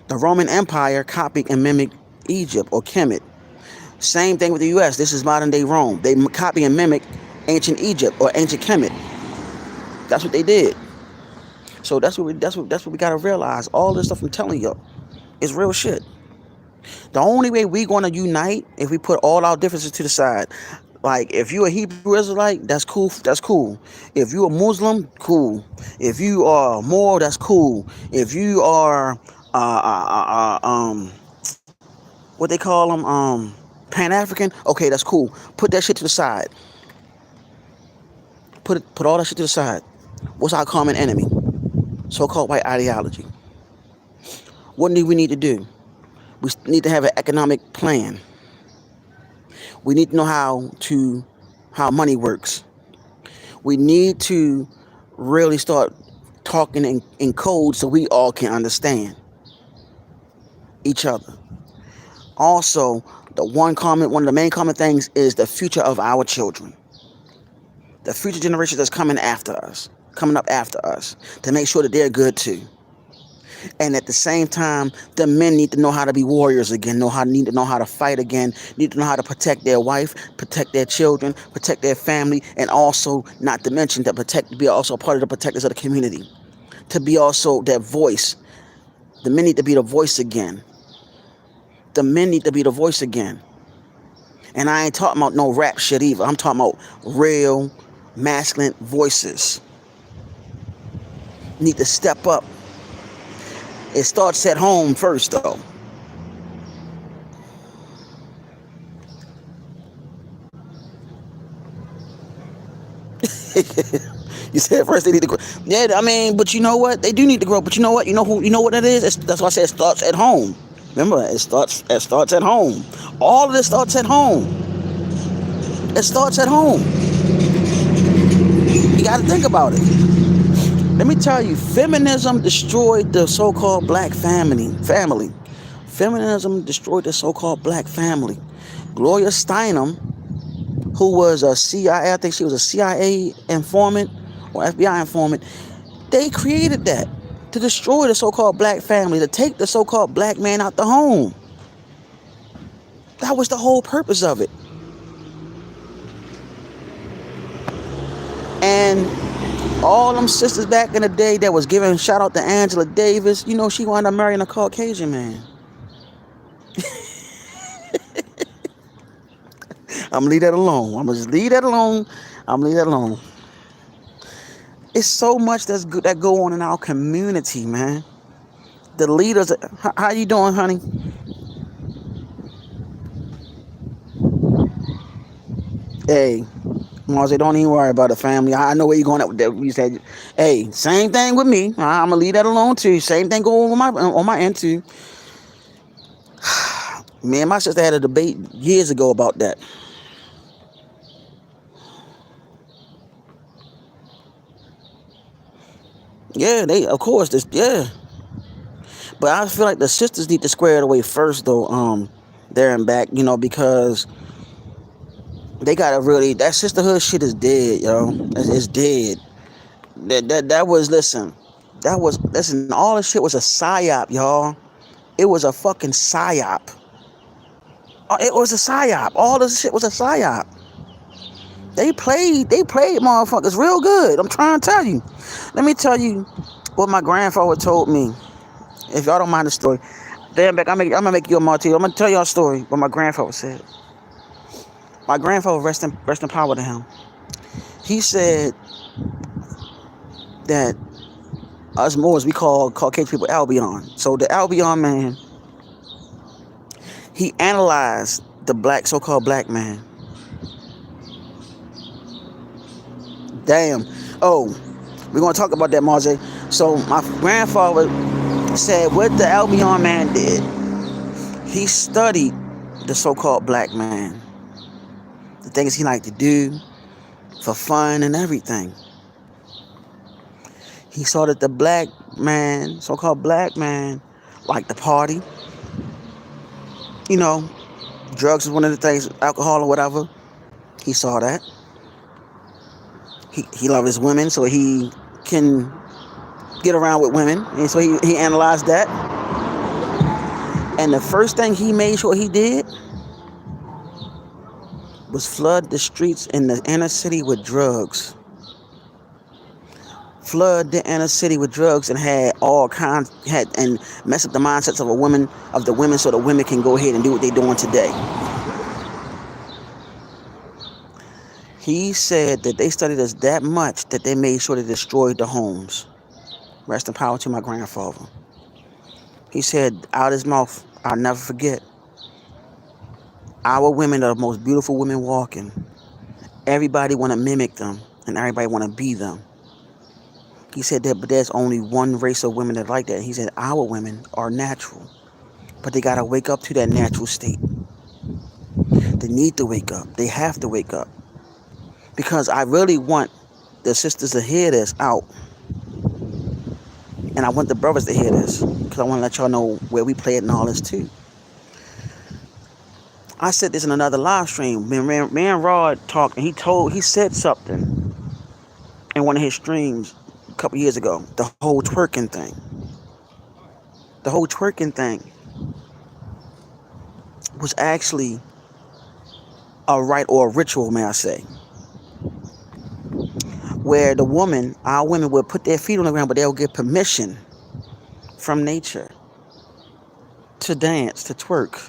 The Roman Empire copied and mimicked Egypt, or Kemet. Same thing with the U.S. This is modern day Rome. They copy and mimic ancient Egypt, or ancient Kemet. That's what they did. So that's what we gotta realize. All this stuff I'm telling you is real shit. The only way we gonna unite if we put all our differences to the side. Like, if you a Hebrew Israelite, that's cool. That's cool. If you a Muslim, cool. If you are Moor, that's cool. If you are what they call them, Pan-African, okay, that's cool. Put that shit to the side. Put all that shit to the side. What's our common enemy? So-called white ideology. What do we need to do? We need to have an economic plan. We need to know how money works. We need to really start talking in code so we all can understand each other. Also, one of the main common things is the future of our children. The future generation that's coming up after us, to make sure that they're good too. And at the same time, the men need to know how to be warriors again, need to know how to fight again, need to know how to protect their wife, protect their children, protect their family, and also, not to mention, to be also a part of the protectors of the community. To be also that voice. The men need to be the voice again. The men need to be the voice again. And I ain't talking about no rap shit either. I'm talking about real masculine voices. Need to step up. It starts at home first, though. You said first they need to grow. Yeah, I mean, but you know what? They do need to grow. But you know what? You know what it is? That's why I said it starts at home. Remember, it starts at home. All of this starts at home. It starts at home. You got to think about it. Let me tell you, feminism destroyed the so-called black family. Feminism destroyed the so-called black family. Gloria Steinem, who was a CIA, I think she was a CIA informant or FBI informant, they created that to destroy the so-called black family, to take the so-called black man out the home. That was the whole purpose of it. And all them sisters back in the day that was giving shout out to Angela Davis, you know, she wound up marrying a Caucasian man. I'm gonna leave that alone. I'm gonna just leave that alone. It's so much that go on in our community, man. The leaders, how you doing, honey? Hey, Marcy, don't even worry about the family. I know where you're going at with that. You said, hey, same thing with me. I'm gonna leave that alone too. Same thing going on my end too. Me and my sister had a debate years ago about that. Yeah, of course, yeah. But I feel like the sisters need to square it away first, though. There and back, you know, because they gotta really, that sisterhood shit is dead, yo. It's dead. That was, listen, all this shit was a psyop, y'all. It was a fucking psyop. It was a psyop. All this shit was a psyop. They played motherfuckers real good. I'm trying to tell you. Let me tell you what my grandfather told me. If y'all don't mind the story. Damn back, I'm gonna make you a martini. I'm gonna tell y'all a story what my grandfather said. My grandfather, rest in power to him. He said that us Moors, we call Caucasian people Albion. So the Albion man, He analyzed the so-called black man. Damn. Oh, we're gonna talk about that, Marjay. So my grandfather said what the Albion man did. He studied the so-called black man, the things he liked to do for fun and everything. He saw that the black man, so-called black man, liked to party. You know, drugs is one of the things, alcohol or whatever. He saw that. He loved his women, so he can get around with women, and so he analyzed that. And the first thing he made sure he did was flood the streets in the inner city with drugs. Flood the inner city with drugs and had all kinds and mess up the mindsets of the women so the women can go ahead and do what they're doing today. He said that they studied us that much that they made sure they destroyed the homes. Rest in power to my grandfather. He said out his mouth, I'll never forget, our women are the most beautiful women walking. Everybody want to mimic them and everybody want to be them. He said that, but there's only one race of women that like that. He said our women are natural, but they got to wake up to that natural state. They need to wake up. They have to wake up. Because I really want the sisters to hear this out. And I want the brothers to hear this. Because I want to let y'all know where we play it and all this too. I said this in another live stream. Me and Rod talked and he said something in one of his streams a couple years ago. The whole twerking thing. The whole twerking thing was actually a rite or a ritual, may I say. Where our women would put their feet on the ground, but they'll get permission from nature to dance, to twerk.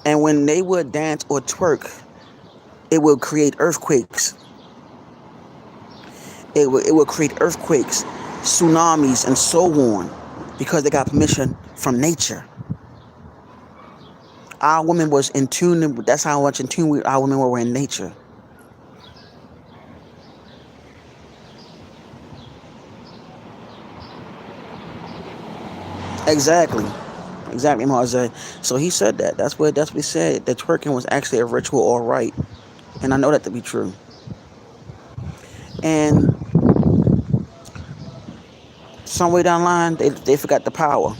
And when they would dance or twerk, it would create earthquakes. It would create earthquakes, tsunamis, and so on, because they got permission from nature. Our women was in tune. That's how much in tune our women were in nature. Exactly, Marze. So he said that. That's what he said. That twerking was actually a ritual or rite, and I know that to be true. And somewhere down the line, they forgot the power.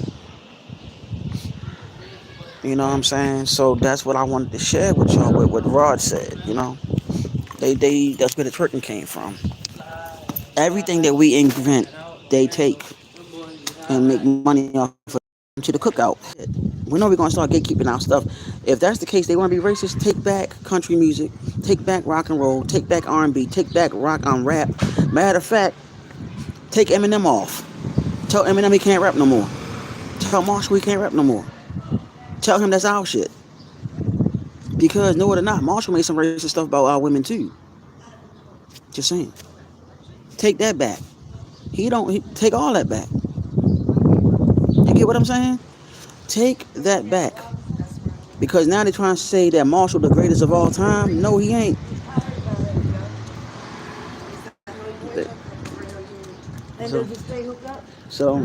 You know what I'm saying? So that's what I wanted to share with y'all. What Rod said. You know, that's where the twerking came from. Everything that we invent, they take and make money off of to the cookout. We know we're gonna start gatekeeping our stuff. If that's the case, they want to be racist. Take back country music, take back rock and roll, take back R&B, take back rock on rap. Matter of fact, take Eminem off. Tell Eminem he can't rap no more. Tell Marshall he can't rap no more. Tell him that's our shit. Because know it or not, Marshall made some racist stuff about our women too. Just saying. Take that back. Take all that back. You get what I'm saying? Take that back. Because now they're trying to say that Marshall the greatest of all time. No, he ain't. So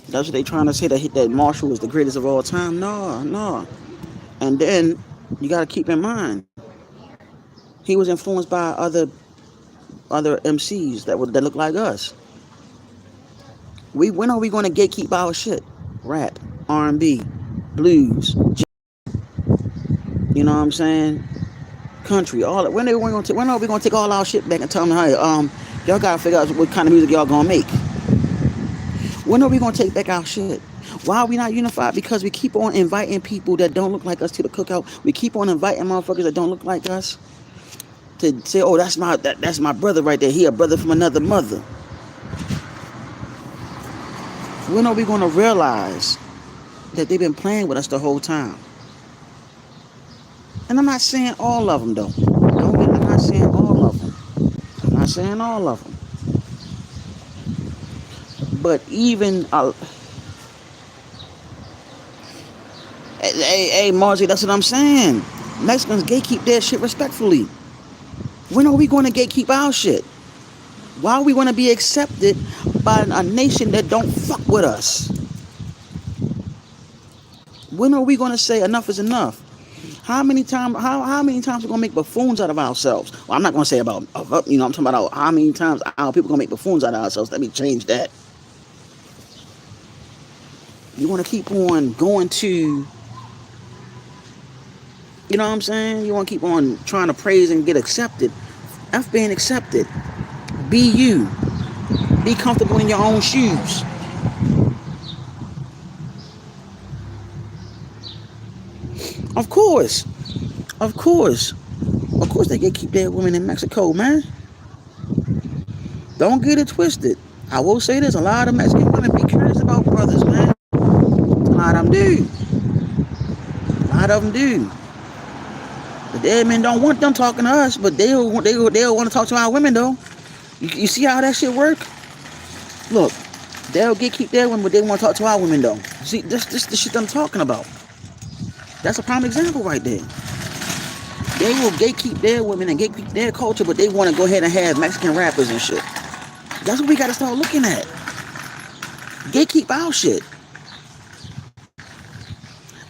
that's what they trying to say, that Marshall is the greatest of all time. No. And then you got to keep in mind, he was influenced by other MCs that look like us. When are we going to gatekeep our shit? Rap, R&B, blues, you know what I'm saying? Country, all that. When are we going to take all our shit back and tell them, hey, y'all got to figure out what kind of music y'all going to make? When are we going to take back our shit? Why are we not unified? Because we keep on inviting people that don't look like us to the cookout. We keep on inviting motherfuckers that don't look like us to say, oh, that's my brother right there. He a brother from another mother. When are we going to realize that they've been playing with us the whole time? And I'm not saying all of them, though. I'm not saying all of them. But even Hey, Margie, that's what I'm saying. Mexicans gatekeep their shit respectfully. When are we going to gatekeep our shit? Why are we going to be accepted by a nation that don't fuck with us? When are we going to say enough is enough? How many times we gonna make buffoons out of ourselves? Well, I'm not gonna say about I'm talking about how many times our people gonna make buffoons out of ourselves. Let me change that. You wanna keep on going to, you know what I'm saying? You wanna keep on trying to praise and get accepted. F being accepted. Be you. Be comfortable in your own shoes. Of course. Of course. Of course they get keep their women in Mexico, man. Don't get it twisted. I will say this, a lot of Mexican women be curious about brothers, man. A lot of them do. A lot of them do. The dead men don't want them talking to us, but they'll want to talk to our women though. You see how that shit work? Look, they'll keep their women, but they want to talk to our women though. See, this the shit I'm talking about. That's a prime example right there. They will gatekeep their women and gatekeep their culture, but they want to go ahead and have Mexican rappers and shit. That's what we got to start looking at. Gatekeep our shit.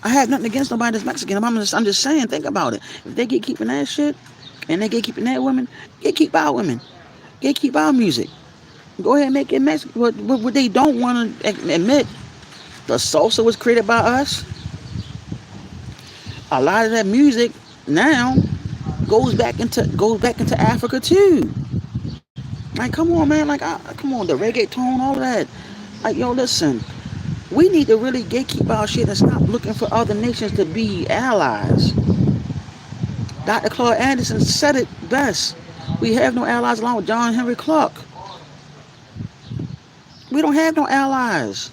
I have nothing against nobody that's Mexican. I'm just saying, think about it. If they gatekeeping that shit and they gatekeeping their women, gatekeep our women. Gatekeep our music. Go ahead and make it Mexican. What they don't want to admit, the salsa was created by us. A lot of that music now goes back into Africa too. Like, come on, man. Like, come on, the reggaeton, all of that. Like, yo, listen. We need to really gatekeep our shit and stop looking for other nations to be allies. Dr. Claude Anderson said it best. We have no allies along with John Henry Clark. We don't have no allies.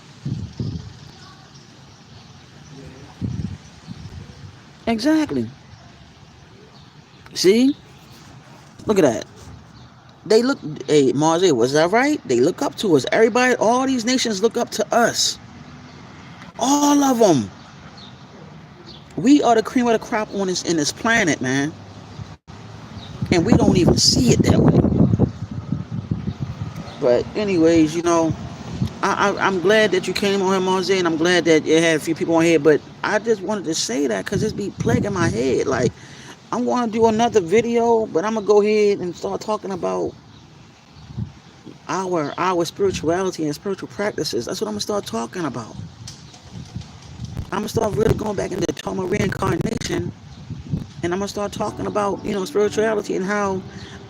Exactly. See? Look at that. They look, hey, Marzi, was that right? They look up to us. Everybody, all these nations look up to us. All of them. We are the cream of the crop on in this planet, man. And we don't even see it that way. But anyways, I'm glad that you came on here, Marzi, and I'm glad that you had a few people on here. But I just wanted to say that because it's be plaguing my head. Like, I'm going to do another video, but I'm going to go ahead and start talking about our spirituality and spiritual practices. That's what I'm going to start talking about. I'm going to start really going back into Toma reincarnation, and I'm going to start talking about, spirituality and how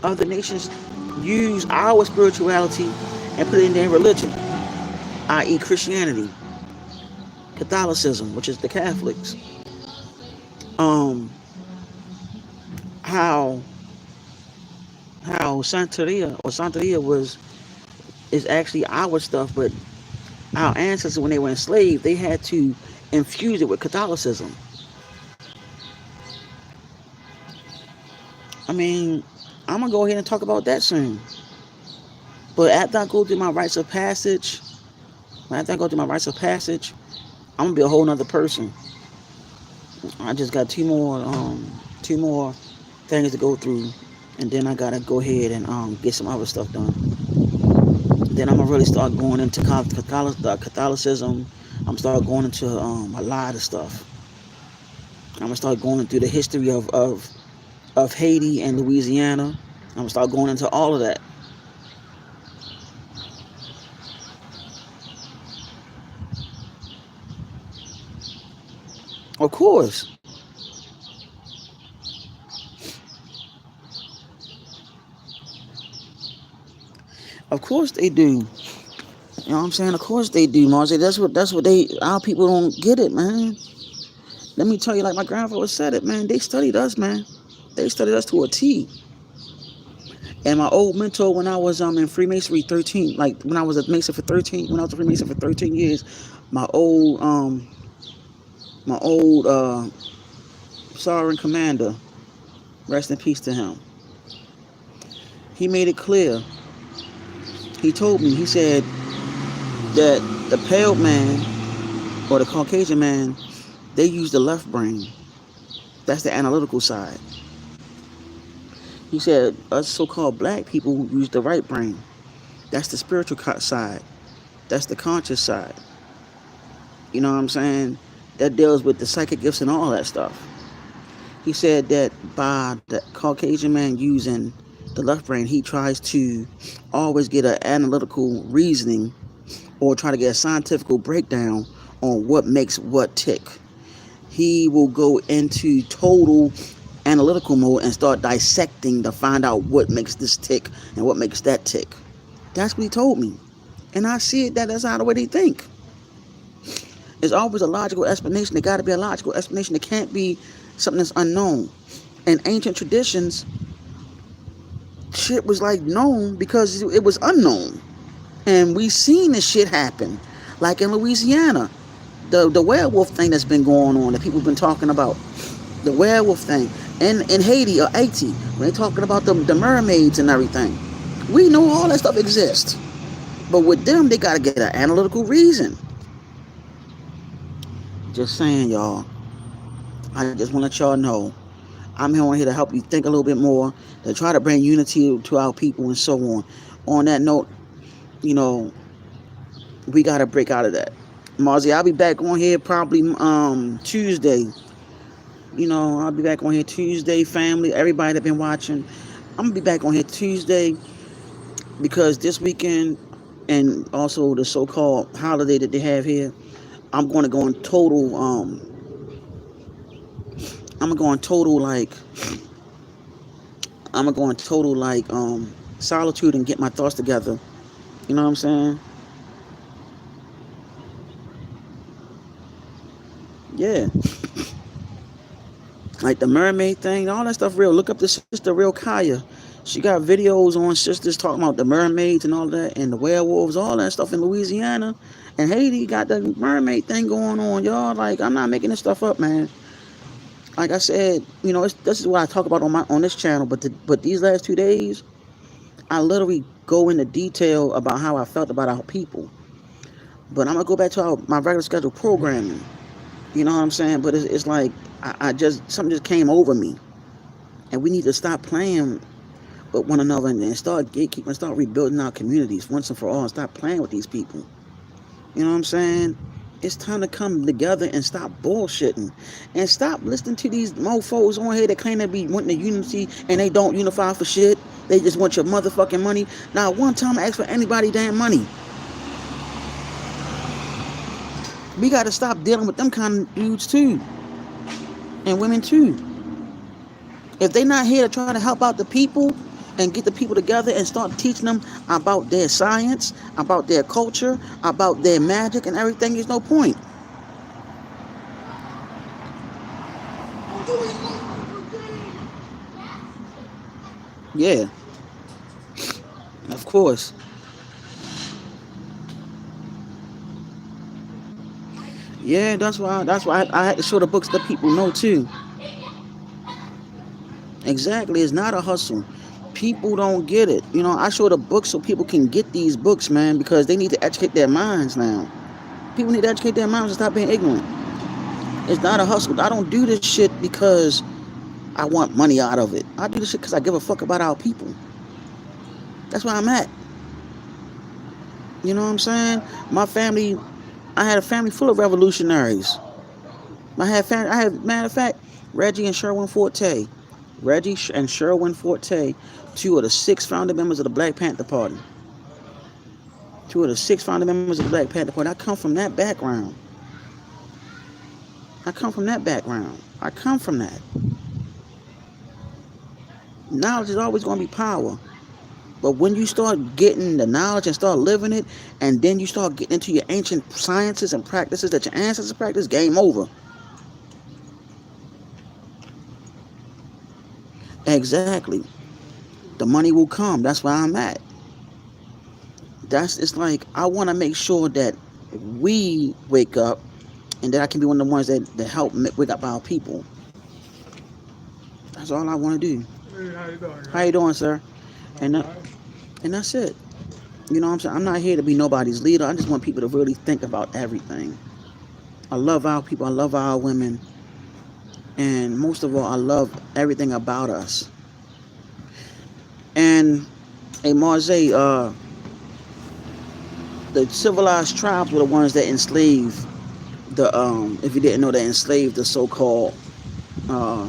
other nations use our spirituality and put it in their religion, i.e. Christianity, Catholicism, which is the Catholics. How Santeria is actually our stuff, but our ancestors, when they were enslaved, they had to infuse it with Catholicism. I mean, I'm gonna go ahead and talk about that soon. But after I go through my rites of passage, I'm gonna be a whole nother person. I just got two more things to go through, and then I gotta go ahead and get some other stuff done. Then I'm gonna really start going into Catholicism. I'm gonna start going into a lot of stuff. I'm gonna start going through the history of Haiti and Louisiana. I'm gonna start going into all of that. Of course. Of course they do. You know what I'm saying? Of course they do, Marcy. That's what our people don't get it, man. Let me tell you, like my grandfather said it, man. They studied us, man. They studied us to a T. And my old mentor, when I was in Freemasonry 13, like when I was a Freemason for 13 years, my old Sergeant Commander, rest in peace to him. He made it clear. He told me, he said that the pale man or the Caucasian man They use the left brain. That's the analytical side. He said us so-called black people use the right brain. That's the spiritual side. That's the conscious side. You know what I'm saying? That deals with the psychic gifts and all that stuff. He said that by the Caucasian man using the left brain, he tries to always get an analytical reasoning or try to get a scientific breakdown on what makes what tick. He will go into total analytical mode and start dissecting to find out what makes this tick and what makes that tick. That's what he told me. And I see it that that's how the way they think. There's always a logical explanation. There got to be a logical explanation. It can't be something that's unknown. In ancient traditions, shit was like known because it was unknown. And we seen this shit happen. Like in Louisiana, the werewolf thing that's been going on that people have been talking about. The werewolf thing. In Haiti or Haiti, when they're talking about the mermaids and everything. We know all that stuff exists. But with them, they got to get an analytical reason. Just saying, y'all. I just want to let y'all know. I'm here to help you think a little bit more, to try to bring unity to our people and so on. On that note, you know, we got to break out of that. Marzi, I'll be back on here probably Tuesday. You know, I'll be back on here Tuesday, family, everybody that been watching. I'm going to be back on here Tuesday because this weekend and also the so-called holiday that they have here, I'm going to go in total, I'm going to go in total, like, solitude and get my thoughts together. You know what I'm saying? Yeah. Like the mermaid thing, all that stuff real. Look up the sister Real Kaya. She got videos on sisters talking about the mermaids and all that and the werewolves, all that stuff in Louisiana. And Haiti got the mermaid thing going on, y'all. Like, I'm not making this stuff up, man. Like I said, you know, this is what I talk about on this channel. But these last 2 days, I literally go into detail about how I felt about our people. But I'm gonna go back to my regular scheduled programming. You know what I'm saying? But it's like I just something just came over me, and we need to stop playing with one another and start gatekeeping, start rebuilding our communities once and for all, and stop playing with these people. You know what I'm saying? It's time to come together and stop bullshitting and stop listening to these mofos on here that claim to be wanting the unity and they don't unify for shit. They just want your motherfucking money. Now, one time I asked for anybody damn money. We got to stop dealing with them kind of dudes too, and women too. If they not here to try to help out the people and get the people together and start teaching them about their science, about their culture, about their magic and everything, there's no point. Yeah, of course. Yeah, that's why I had to show the books that people know too. Exactly, it's not a hustle. People don't get it. You know, I show the books so people can get these books, man, because they need to educate their minds now. People need to educate their minds and stop being ignorant. It's not a hustle. I don't do this shit because I want money out of it. I do this shit because I give a fuck about our people. That's where I'm at. You know what I'm saying? My family, I had a family full of revolutionaries. Matter of fact, Reggie and Sherwin Forte. Reggie and Sherwin Forte, two of the 6 founding members of the Black Panther Party. Two of the 6 founding members of the Black Panther Party. I come from that background. I come from that. Knowledge is always going to be power. But when you start getting the knowledge and start living it, and then you start getting into your ancient sciences and practices that your ancestors practiced, game over. Exactly. The money will come. That's where I'm at. It's like I want to make sure that we wake up and that I can be one of the ones that help wake up our people. That's all I want to do. Hey, how you doing? How you doing, sir? And All right. and that's it. You know what I'm saying? I'm not here to be nobody's leader. I just want people to really think about everything. I love our people. I love our women. And most of all, I love everything about us. And a Marze, the civilized tribes were the ones that enslaved the if you didn't know, that enslaved the so-called uh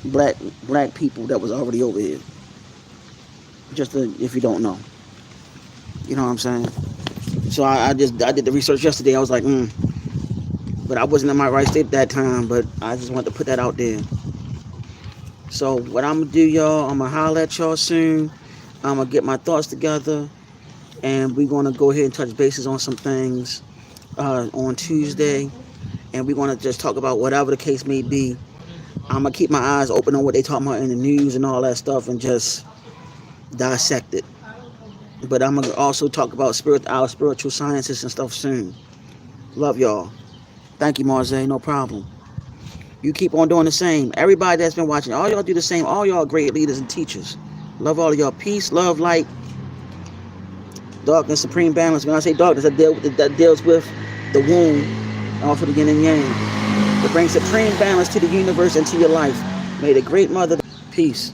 black black people that was already over here. Just if you don't know, you know what I'm saying. So I did the research yesterday. I was like, but I wasn't in my right state at that time. But I just wanted to put that out there. So what I'm gonna do, y'all, I'm gonna holler at y'all soon. I'm gonna get my thoughts together, and we're gonna go ahead and touch bases on some things on Tuesday, and we're gonna just talk about whatever the case may be. I'm gonna keep my eyes open on what they talking about in the news and all that stuff, and just dissect it. But I'm gonna also talk about our spiritual sciences and stuff soon. Love y'all. Thank you, Marze. No problem. You keep on doing the same. Everybody that's been watching, all y'all do the same. All y'all great leaders and teachers. Love all of y'all. Peace, love, light, darkness, supreme balance. When I say darkness, that deals with the womb, also the yin and yang. It brings supreme balance to the universe and to your life. May the great mother. Peace.